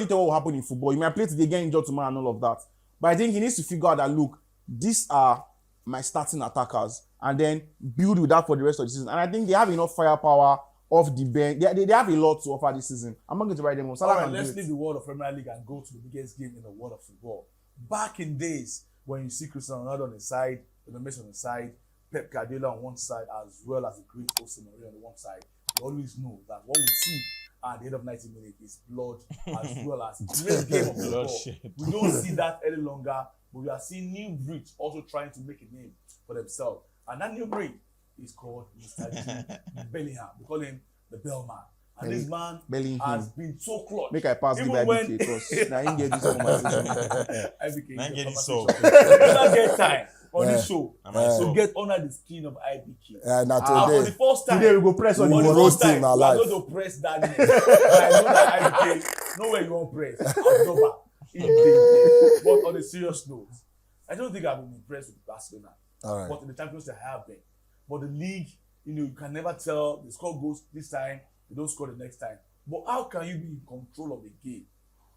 tell what will happen in football. You might play today, get injured tomorrow and all of that. But I think he needs to figure out that, look, these are my starting attackers, and then build with that for the rest of the season. And I think they have enough firepower off the bench. They have a lot to offer this season. I'm not going to write them off. All right, let's leave the world of Premier League and go to the biggest game in the world of football. Back in days when you see Cristiano Ronaldo on the side, Messi on the side, Pep Guardiola on one side, as well as the great Jose Mourinho on the one side, you always know that what we see at the end of 90 minutes is blood as well as great game of football. We don't see that any longer, but we are seeing new breeds also trying to make a name for themselves. And that new breed is called Mr. Bellingham. We call him the Bellman. And this man has been so clutch. Make I pass the IBK because now he get this conversation. IBK get this so. You don't get time on this show to get under the skin of IBK. For the first time, today we go press on the roast him we are alive. going to press that name. I know that IBK, nowhere you won't press. Absorber. But on a serious note, I don't think I've been impressed with Barcelona. Right. But in the Champions League, I have been. But the league, you can never tell. The score goes this time, they don't score the next time. But how can you be in control of the game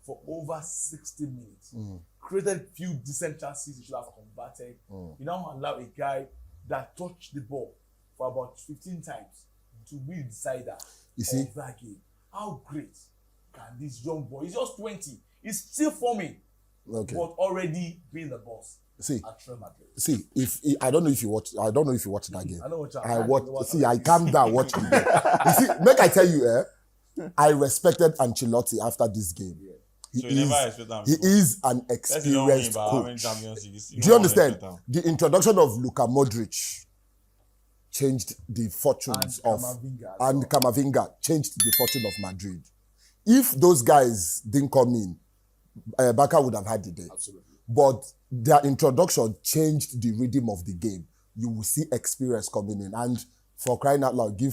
for over 60 minutes? Created few decent chances you should have converted. You now allow a guy that touched the ball for about 15 times to be the decider of that game. How great can this young boy? He's just 20. He's still forming, but already being the boss. I don't know if you watch that game. I know what I calmed down watching the game. You see, make I tell you, I respected Ancelotti after this game. He is an experienced coach. Do you understand? The introduction of Luka Modric changed the fortunes of Camavinga changed the fortune of Madrid. If those guys didn't come in, Barca would have had the day. Absolutely. But their introduction changed the rhythm of the game. You will see experience coming in. And for crying out loud, give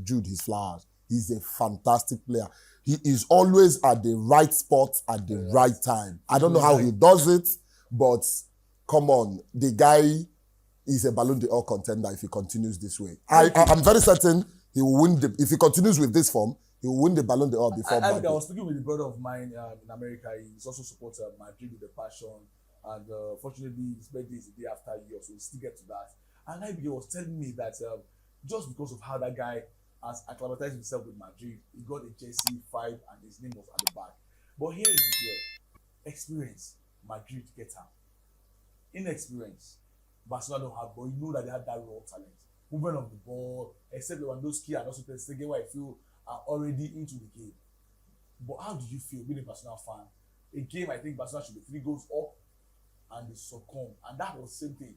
Jude his flowers. He's a fantastic player. He is always at the right spot at the right time. I don't know how he does it, but come on. The guy is a Ballon d'Or contender if he continues this way. I'm very certain he will win. If he continues with this form, he will win the Ballon d'Or before. I was speaking with a brother of mine in America. He also supports Madrid with a passion. And fortunately, his birthday is the day after year, so we'll still get to that. And IBK was telling me that just because of how that guy has acclimatized himself with Madrid, he got a jersey 5 and his name was at the back. But here is the deal. Experience, Madrid get out. Inexperience, Barcelona don't have, but you know that they have that raw talent. Movement of the ball, except Lewandowski and also the second where I feel are already into the game. But how do you feel being a Barcelona fan? A game I think Barcelona should be 3 goals up and they succumb. And that was the same thing.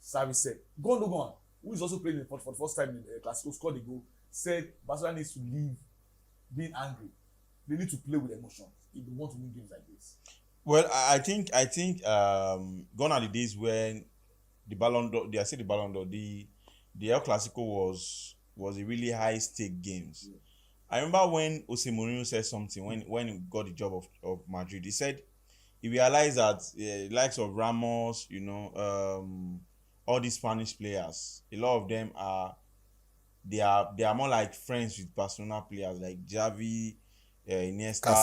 Xavi said, Gundogan, who is also playing for the first time in the Clasico, scored a goal, said Barcelona needs to leave being angry. They need to play with emotions if they want to win games like this. Well, I think gone are the days when the Ballon d'Or, the El Clasico was a really high stake games. Yeah. I remember when Jose Mourinho said something when he got the job of Madrid. He said he realized that the likes of Ramos, all these Spanish players, a lot of them are more like friends with Barcelona players like Xavi, Iniesta,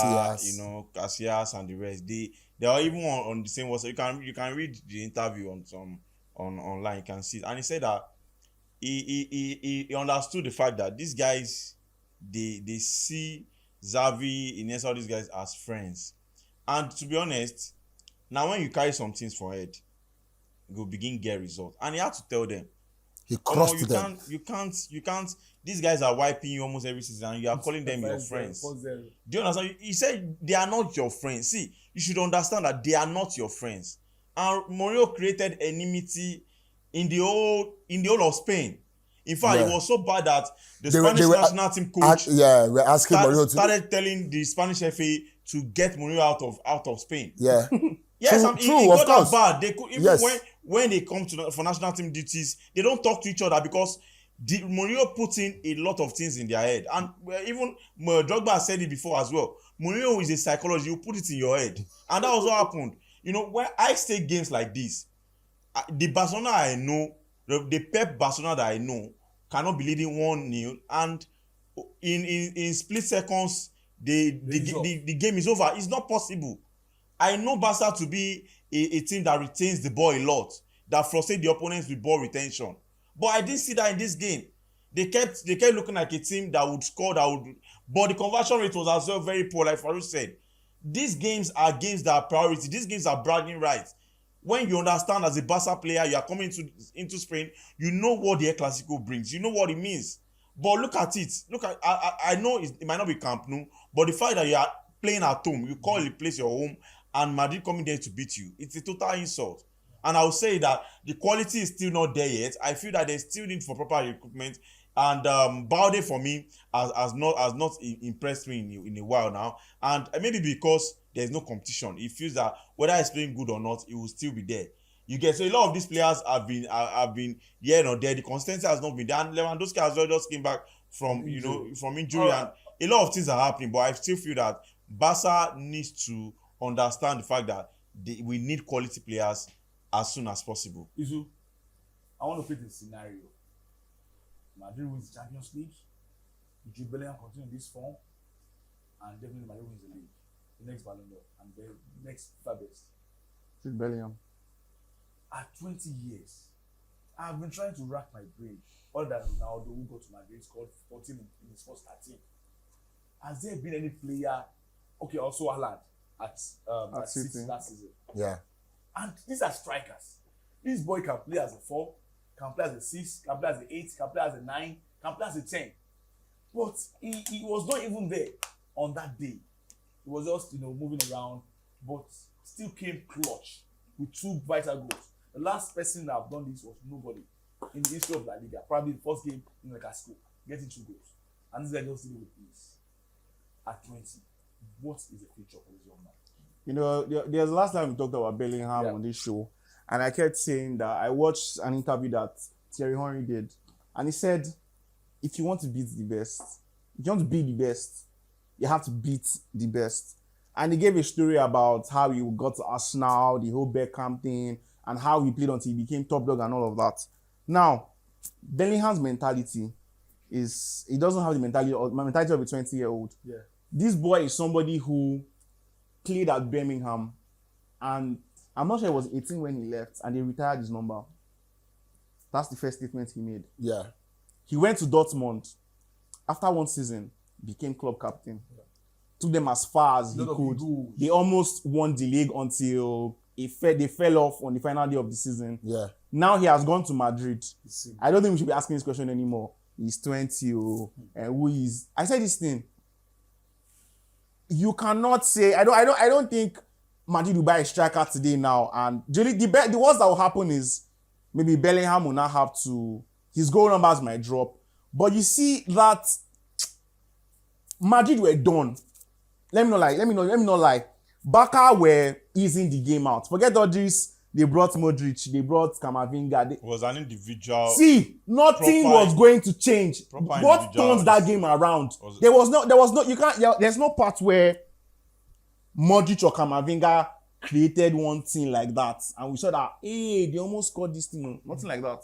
Casillas and the rest. They are even on the same WhatsApp. You can read the interview online. You can see it. And he said that he understood the fact that these guys, they see Xavi, Iniesta, all these guys as friends. And to be honest, now when you carry some things for head, you go begin get results. And he had to tell them, He crossed them. You can't. These guys are wiping you almost every season, and you are calling them your friends. 4-0. Do you understand? He said they are not your friends. See, you should understand that they are not your friends. And Mourinho created enmity in the whole of Spain. In fact, it was so bad that the Spanish national team coach we're asking Mourinho started telling the Spanish FA to get Mourinho out of Spain. Yeah. Yes, true, it of got course. that bad. They could, even Yes. when they come for national team duties, they don't talk to each other because Mourinho puts in a lot of things in their head. And even Drogba said it before as well. Mourinho is a psychologist. You put it in your head. And that was what happened. You know, when I say games like this, the Barcelona I know, the Pep Barcelona that I know, cannot be leading 1-0. And in split seconds, the game is over. It's not possible. I know Barca to be a team that retains the ball a lot, that frustrates the opponents with ball retention. But I didn't see that in this game. They kept looking like a team that would score, but the conversion rate was as well very poor, like Farouk said. These games are games that are priority. These games are bragging rights. When you understand as a Barca player, you are coming into Spain, you know what the El Clasico brings. You know what it means. But look at it. I know it might not be Camp Nou, but the fact that you are playing at home, you call the place your home, and Madrid coming there to beat you, it's a total insult. And I will say that the quality is still not there yet. I feel that there's still need for proper recruitment. And Balde for me has not impressed me in a while now. And maybe because there's no competition, he feels that whether he's playing good or not, he will still be there. You get, so a lot of these players have been here or there. The consistency has not been there. And Lewandowski as well just came back from injury, and a lot of things are happening. But I still feel that Barca needs to understand the fact that we need quality players as soon as possible. Izu, I want to paint a scenario. Madrid wins the Champions League. Jude Bellingham continues this form, and definitely Madrid wins the league, the next Ballon d'Or, and the next best. Jude Bellingham. At 20 years, I've been trying to rack my brain. Other than Ronaldo, who got to Madrid, scored 14 in his first 13. Has there been any player? Okay, also Haaland at City last season. Yeah. And these are strikers. This boy can play as a 4, can play as a 6, can play as a 8, can play as a 9, can play as a 10. But he was not even there on that day. He was just, moving around, but still came clutch with 2 vital goals. The last person that have done this was nobody in the history of La Liga. Probably the first game in the Casco, getting 2 goals. And this guy just did it with this. At 20, what is the future for this young man? There's the last time we talked about Bellingham on this show, and I kept saying that I watched an interview that Thierry Henry did, and he said, if you want to beat the best, if you want to be the best, you have to beat the best. And he gave a story about how he got to Arsenal, the whole Beckham thing, and how he played until he became top dog and all of that. Now, Bellingham's mentality is, he doesn't have the mentality of a 20-year-old. Yeah. This boy is somebody who played at Birmingham, and I'm not sure he was 18 when he left, and they retired his number. That's the first statement he made. Yeah. He went to Dortmund. After 1 season, became club captain. Yeah. Took them as far as he could. They almost won the league until they fell off on the final day of the season. Yeah. Now he has gone to Madrid. I don't think we should be asking this question anymore. He's 20, and who is? I said this thing. You cannot say, I don't think Madrid will buy a striker today now. And the worst that will happen is maybe Bellingham will not have to, his goal numbers might drop. But you see that Madrid were done. Let me not lie. Barca were easing the game out. Forget all this. They brought Modric, they brought Camavinga. It was an individual. See, nothing was going to change. What turned that game around? There's no part where Modric or Camavinga created one thing like that. And we saw that, hey, they almost scored this thing. Nothing like that.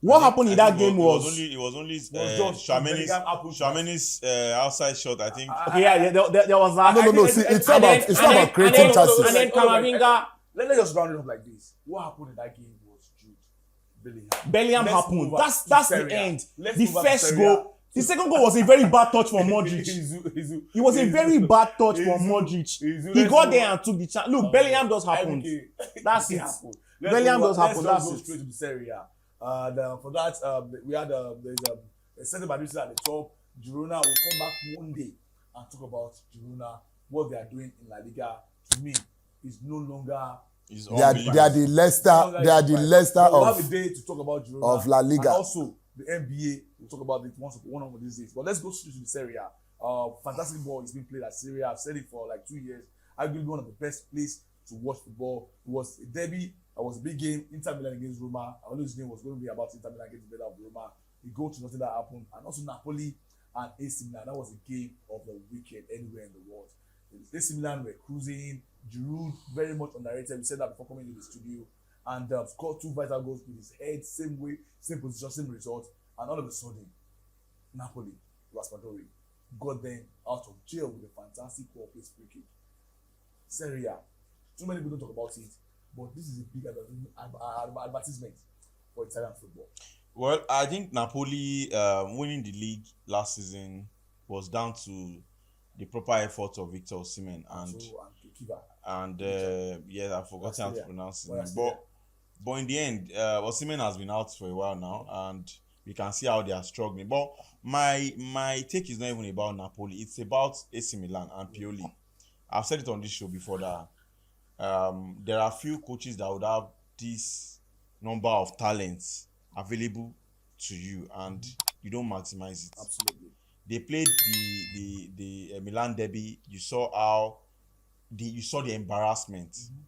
What happened in that game was... It was only Tchouaméni's outside shot, I think. There was that. No. See, it's not about creating chances. And then Camavinga... Let's just round it up like this. What happened in that game was Jude Bellingham happened. That's the end. The first goal. goal. The second goal was a very bad touch from Modric. It was a very bad touch from Modric. He got there and took the chance. Look, Bellingham just happened. That's it. Bellingham just happened. That's it. Straight to the Serie A. For that, we had there's a center back at the top. Girona will come back one day and talk about Girona, what they are doing in La Liga. To me, is no longer. They are the Leicester. They are the Leicester we'll have a day to talk about Girona of La Liga. And also the NBA. We'll talk about it one of these days. But let's go straight to the Serie A. Fantastic ball is being played at Serie A. I've said it for like 2 years. Arguably one of the best places to watch football. It was a derby. It was a big game. Inter Milan against Roma. I always knew it was going to be about Inter Milan getting better of Roma. We go to nothing that happened. And also Napoli and AC Milan. That was a game of the weekend anywhere in the world. AC Milan were cruising. Giroud, very much underrated. We said that before coming to the studio. And scored 2 vital goals with his head, same way, same position, same result. And all of a sudden, Napoli, Raspadori, got them out of jail with a fantastic four-place free kick. Serie A. Too many people don't talk about it, but this is a big advertisement for Italian football. Well, I think Napoli winning the league last season was down to the proper effort of Victor Osimhen and I forgot how to pronounce his name. But in the end, Osimhen has been out for a while now, and we can see how they are struggling. But my take is not even about Napoli; it's about AC Milan and Pioli. I've said it on this show before that there are few coaches that would have this number of talents available to you, and you don't maximize it. Absolutely. They played the Milan derby. You saw the embarrassment. Mm-hmm.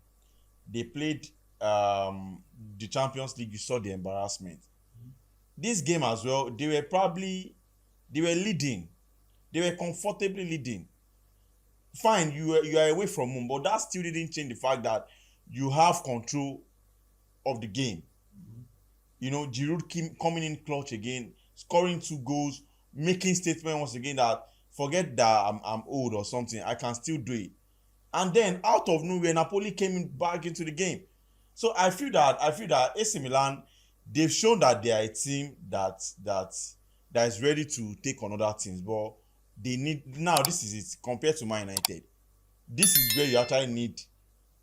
They played the Champions League. You saw the embarrassment. Mm-hmm. This game as well, they were leading. They were comfortably leading. Fine, you are away from home, but that still didn't change the fact that you have control of the game. Mm-hmm. You know, Giroud coming in clutch again, scoring 2 goals, making statement once again that forget that I'm old or something, I can still do it. And then out of nowhere, Napoli came back into the game. So I feel that AC Milan, they've shown that they are a team that is ready to take on other teams, but they need now. This is it compared to Man United. This is where you actually need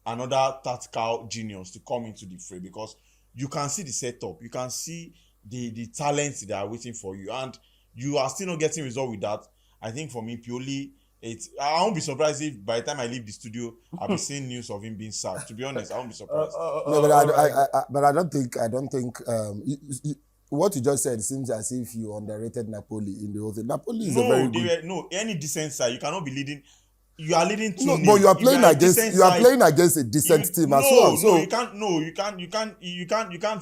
another tactical genius to come into the fray, because you can see the setup, you can see the talents that are waiting for you, and you are still not getting result with that. I think for me, Pioli, I won't be surprised if by the time I leave the studio, I'll be seeing news of him being sacked. To be honest, I won't be surprised. No, but I don't think. What you just said seems as if you underrated Napoli in the whole thing. Napoli is a very good. Any decent side, you cannot be leading. You are leading to. No, but you are playing against a decent team as well. So you can't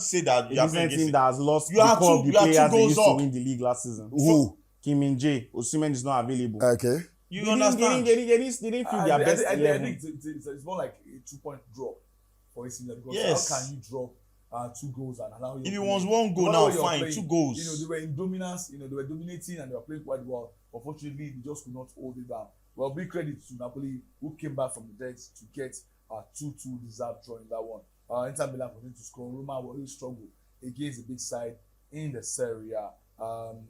say that. A decent team that has lost the players they used to win the league last season. Who? Kim Min-jae, Osimhen is not available. Okay. You understand? They didn't feel their best. I think it's more like a 2-point drop for AC Milan, because how can you drop 2 goals and allow you? If it was 1 goal now, fine. Playing, 2 goals. You know, they were in dominance. You know, they were dominating and they were playing quite well. Unfortunately, they just could not hold it down. Well, big credit to Napoli, who came back from the dead to get a 2-2 deserved draw in that one. Inter Milan continued to score. Roma will really struggle against the big side in the Serie A.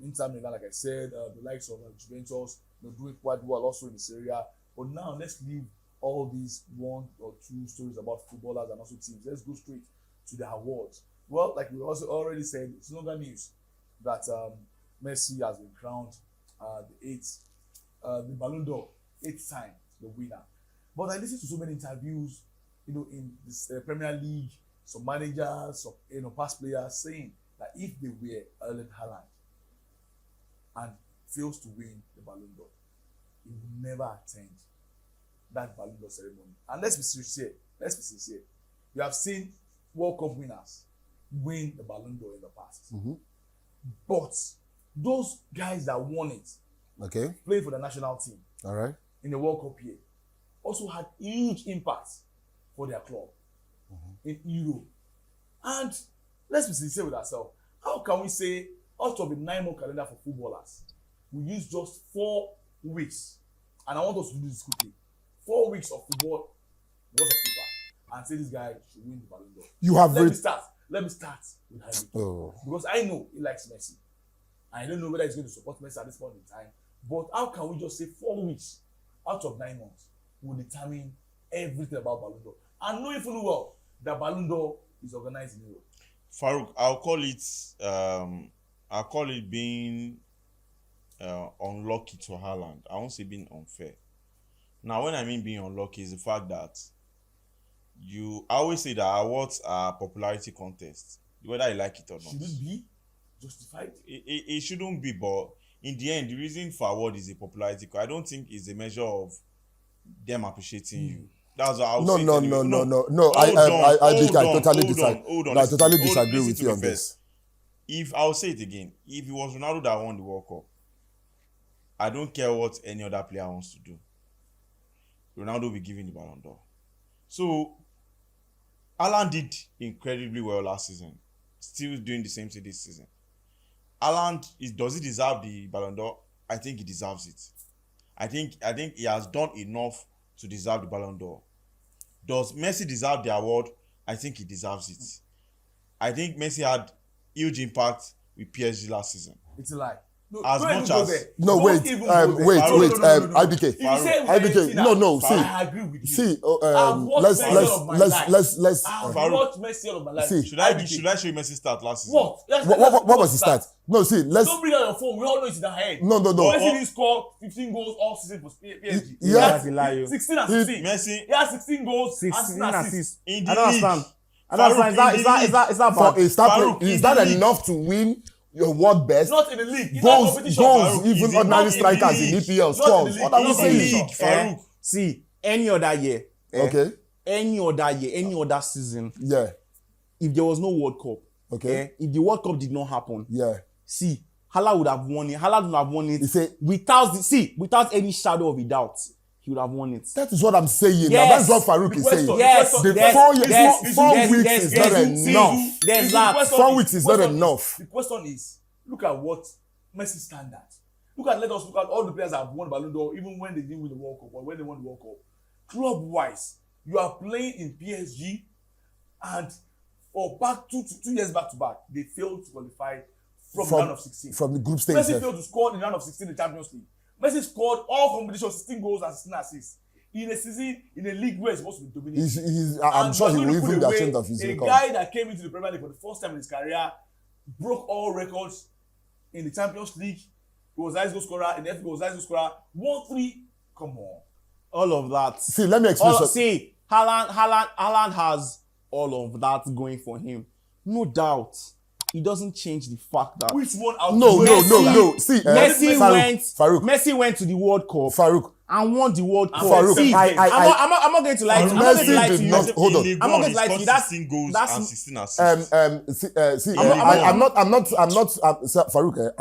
Inter Milan, like I said, the likes of Juventus, they're doing quite well also in the Serie A. But now let's leave all these 1 or 2 stories about footballers and also teams. Let's go straight to the awards. Well, like we also already said, it's longer news that Messi has been crowned the Ballon d'Or, 8th time the winner. But I listened to so many interviews, you know, in this Premier League, some managers, some past players saying that if they were Erling Haaland and fails to win the Ballon d'Or, he will never attend that Ballon d'Or ceremony. And let's be sincere. We have seen World Cup winners win the Ballon d'Or in the past. Mm-hmm. But those guys that won it, playing for the national team, all right, in the World Cup year, also had huge impact for their club in Europe. And let's be sincere with ourselves. How can we say out of the 9-month calendar for footballers, we use just 4 weeks, and I want us to do this quickly, 4 weeks of football, because of FIFA, and say this guy should win the Ballon d'Or? You have Let me start with IBK. Oh. Because I know he likes Messi. I don't know whether he's going to support Messi at this point in time. But how can we just say 4 weeks out of 9 months will determine everything about Ballon d'Or? And knowing fully well that Ballon d'Or is organized in Europe. Farouk, I'll call it being unlucky to Haaland. I won't say being unfair. Now, when I mean being unlucky is the fact that I always say that awards are popularity contests, whether you like it or not. Should it be justified? It shouldn't be, but in the end, the reason for award is a popularity. I don't think it's a measure of them appreciating you. That's what I would say. No. I totally disagree with you on this. If I'll say it again, if it was Ronaldo that won the World Cup, I don't care what any other player wants to do. Ronaldo will be given the Ballon d'Or. So, Haaland did incredibly well last season. Still doing the same thing this season. Haaland, does he deserve the Ballon d'Or? I think he deserves it. I think he has done enough to deserve the Ballon d'Or. Does Messi deserve the award? I think he deserves it. I think Messi had huge impact with PSG last season. It's a lie. No, As much as no, wait, IBK, no. See, I agree with you. See, let's. I've Farouk, watched Messi all of my life. See, should I show you Messi start last season? what was the start? No, see, let's. Don't bring out your phone. We all know it's in our head. No. Messi didn't score 15 goals all season for PSG. Yeah. 16 assists. Messi, He has 16 goals, 16 assists. in I the don't league. understand. I don't understand. Is that bad? Is that enough to win your world best? Not in the league. It's not competition. Goals, even ordinary strikers in EPL scores. What are we Not in the saying? league, Farouk. See, any other year, Okay. any other season, Yeah. if there was no World Cup, Okay. if the World Cup did not happen, Yeah. see, Haaland would have won it. Haaland would have won it You say- without any shadow of a doubt. He would have won it. That is what I'm saying. Now, Yes. that's what Farouk is saying. Yes, The yes, 4 yes, four yes, weeks yes, is yes, not yes, enough. There's that. 4 weeks is not enough. The question is, look at what Messi standard. Let us look at all the players that have won Ballon d'Or, even when they didn't win the World Cup or when they won the World Cup. Club-wise, you are playing in PSG, and for back two years back to back, they failed to qualify from the round of 16. From the group stage. Messi failed to score in the round of 16 in the Champions League. Messi scored all competitions, 16 goals and 16 assists. In a season, in a league where he's supposed to be dominating. I'm sure he will even be ashamed of his record. A guy that came into the Premier League for the first time in his career, broke all records in the Champions League. He was highest goal scorer in the FA. He was highest goal scorer. 1-3. Come on. All of that. See, let me explain. See, Haaland has all of that going for him. No doubt. It doesn't change the fact that Which one? No. See, Messi went to the World Cup. Farouk. And won the World Cup. Farouk, See, I'm not going to lie to you. I'm not going to lie to you. Hold on. I'm not going to lie to you. That's 16 goals that's and 16 assists. Farouk,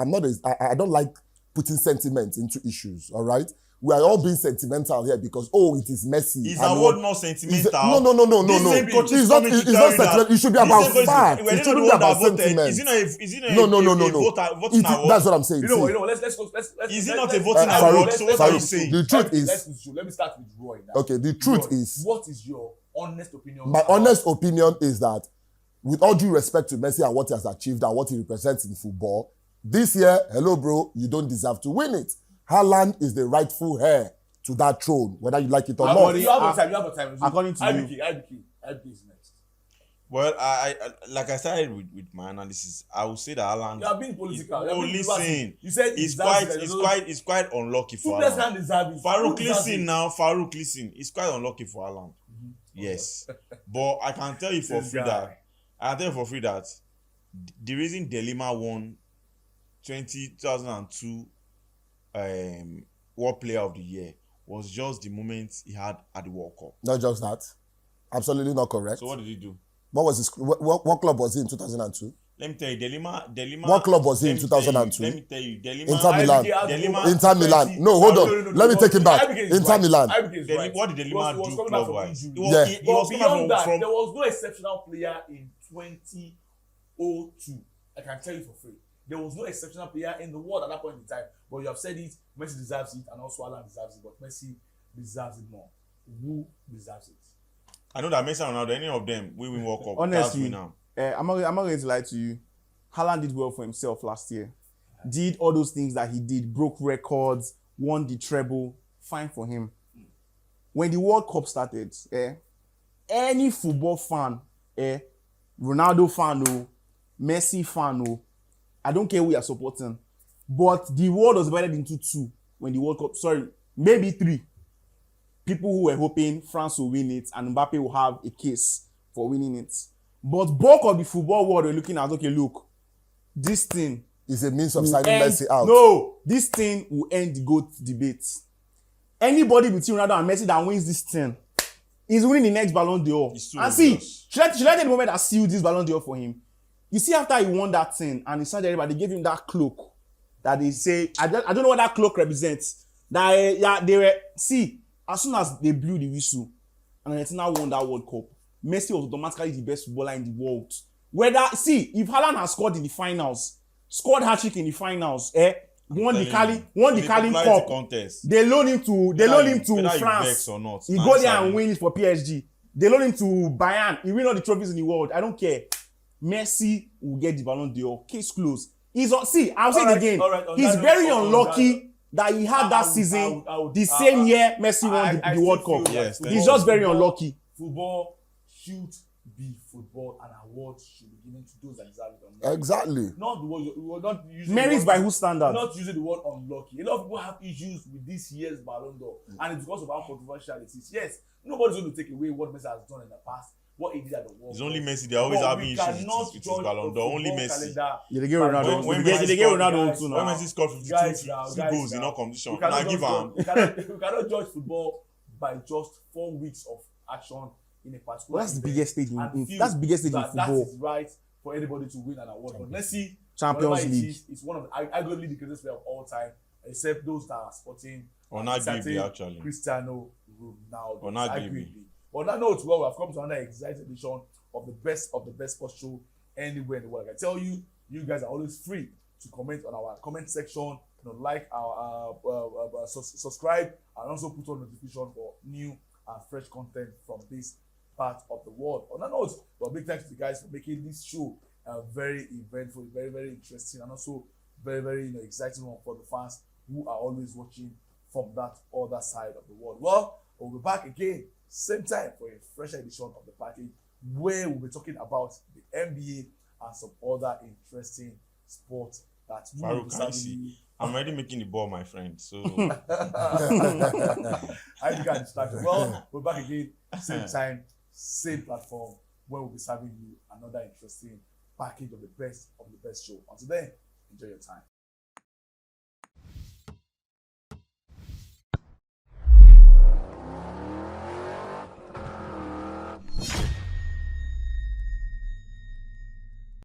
I don't like putting sentiment into issues, all right? We are all being sentimental here because it is Messi. Is award not sentimental? No. It's not sentimental. It should be about fact. It shouldn't be about sentiment. Is it not No. voting award? That's what I'm saying. You know, let's go. Is it not a voting award? So what are you saying? The truth is, let me start with Roy now. okay, the truth is, what is your honest opinion? my honest opinion is that, with all due respect to Messi and what he has achieved and what he represents in football, this year, hello bro, you don't deserve to win it. Haaland is the rightful heir to that throne, whether you like it or not. You have a time. According to IBK is next. Well, I like I started with my analysis. I would say that Haaland. You are being political. Listen. You said it's quite unlucky for Haaland. Farouk, listen now. Farouk, listen. It's quite unlucky for Haaland. Mm-hmm. Yes, but I can tell you for free that the reason Delima won 2002 World Player of the Year was just the moment he had at the World Cup. Not just that. Absolutely not correct. So what did he do? What club was he in 2002? Let me tell you, Delima. What club was he in 2002? Let me tell you, Delima. Inter Milan. No, hold on. Let me take him back. Inter Milan. What did Delima do club-wise? He was coming from. There was no exceptional player in 2002. I can tell you for free. There was no exceptional player in the world at that point in time. But you have said it, Messi deserves it, and also Haaland deserves it. But Messi deserves it more. Who deserves it? I know that Messi and Ronaldo, any of them, we win World Cup. Honestly, I'm not going to lie to you. Haaland did well for himself last year. Did all those things that he did, broke records, won the treble. Fine for him. When the World Cup started, any football fan, Ronaldo fan, Messi fan, I don't care who you're supporting, but the world was divided into two when the World Cup, maybe three. People who were hoping France will win it and Mbappe will have a case for winning it. But bulk of the football world were looking at, okay, look, this thing is a means of signing Messi out. No, this thing will end the GOAT debate. Anybody between Ronaldo and Messi that wins this thing is winning the next Ballon d'Or. And see, should I tell you the moment that sealed this Ballon d'Or for him? You see, after he won that thing and he signed everybody, they gave him that cloak that they say, I don't know what that cloak represents. That they were, see, as soon as they blew the whistle and Argentina won that World Cup, Messi was automatically the best footballer in the world. If Haaland has scored in the finals, scored hat-trick in the finals, won the Cali Cup, contest. They loan him to France. He go there and win it for PSG. They loan him to Bayern. He win all the trophies in the world. I don't care. Messi will get the Ballon d'Or. Case closed. I'll say it again. He's very unlucky that he had that season the same year Messi won the World Cup. Yes, he's just very unlucky. Football should be football, and awards should be given to those that deserve it. Exactly. Not the word. We will not using merits by whose standard? Not using the word unlucky. A lot of people have issues with this year's Ballon d'Or, and it's because of how controversial it is. Yes, nobody's going to take away what Messi has done in the past. What he did at the World Cup. It's only Messi. They're always having issues with his Ballon d'Or. Only Messi. They get Ronaldo. They get Ronaldo too now. When Messi scored 52 goals in all competition, I give him. We cannot judge football by just 4 weeks of action in a particular. Well, that's the biggest stage that's the biggest stage in football. That is right for anybody to win an award. But let's see, Champions League. It's one of arguably the greatest player of all time, except those that are sporting. Arguably, actually. Cristiano Ronaldo. Arguably. On that note, well, we have come to another exciting edition of the best sports show anywhere in the world. I can tell you, you guys are always free to comment on our comment section, like our subscribe, and also put on notification for new and fresh content from this part of the world. On that note, well, big thanks to you guys for making this show very eventful, very, very interesting, and also very, very exciting one for the fans who are always watching from that other side of the world. Well, we'll be back again same time for a fresh edition of the package, where we'll be talking about the NBA and some other interesting sports that will be serving. I'm already making the ball, my friend. So I think I'm distracted. Well, we're back again, same time, same platform, where we'll be serving you another interesting package of the best show. Until then, enjoy your time.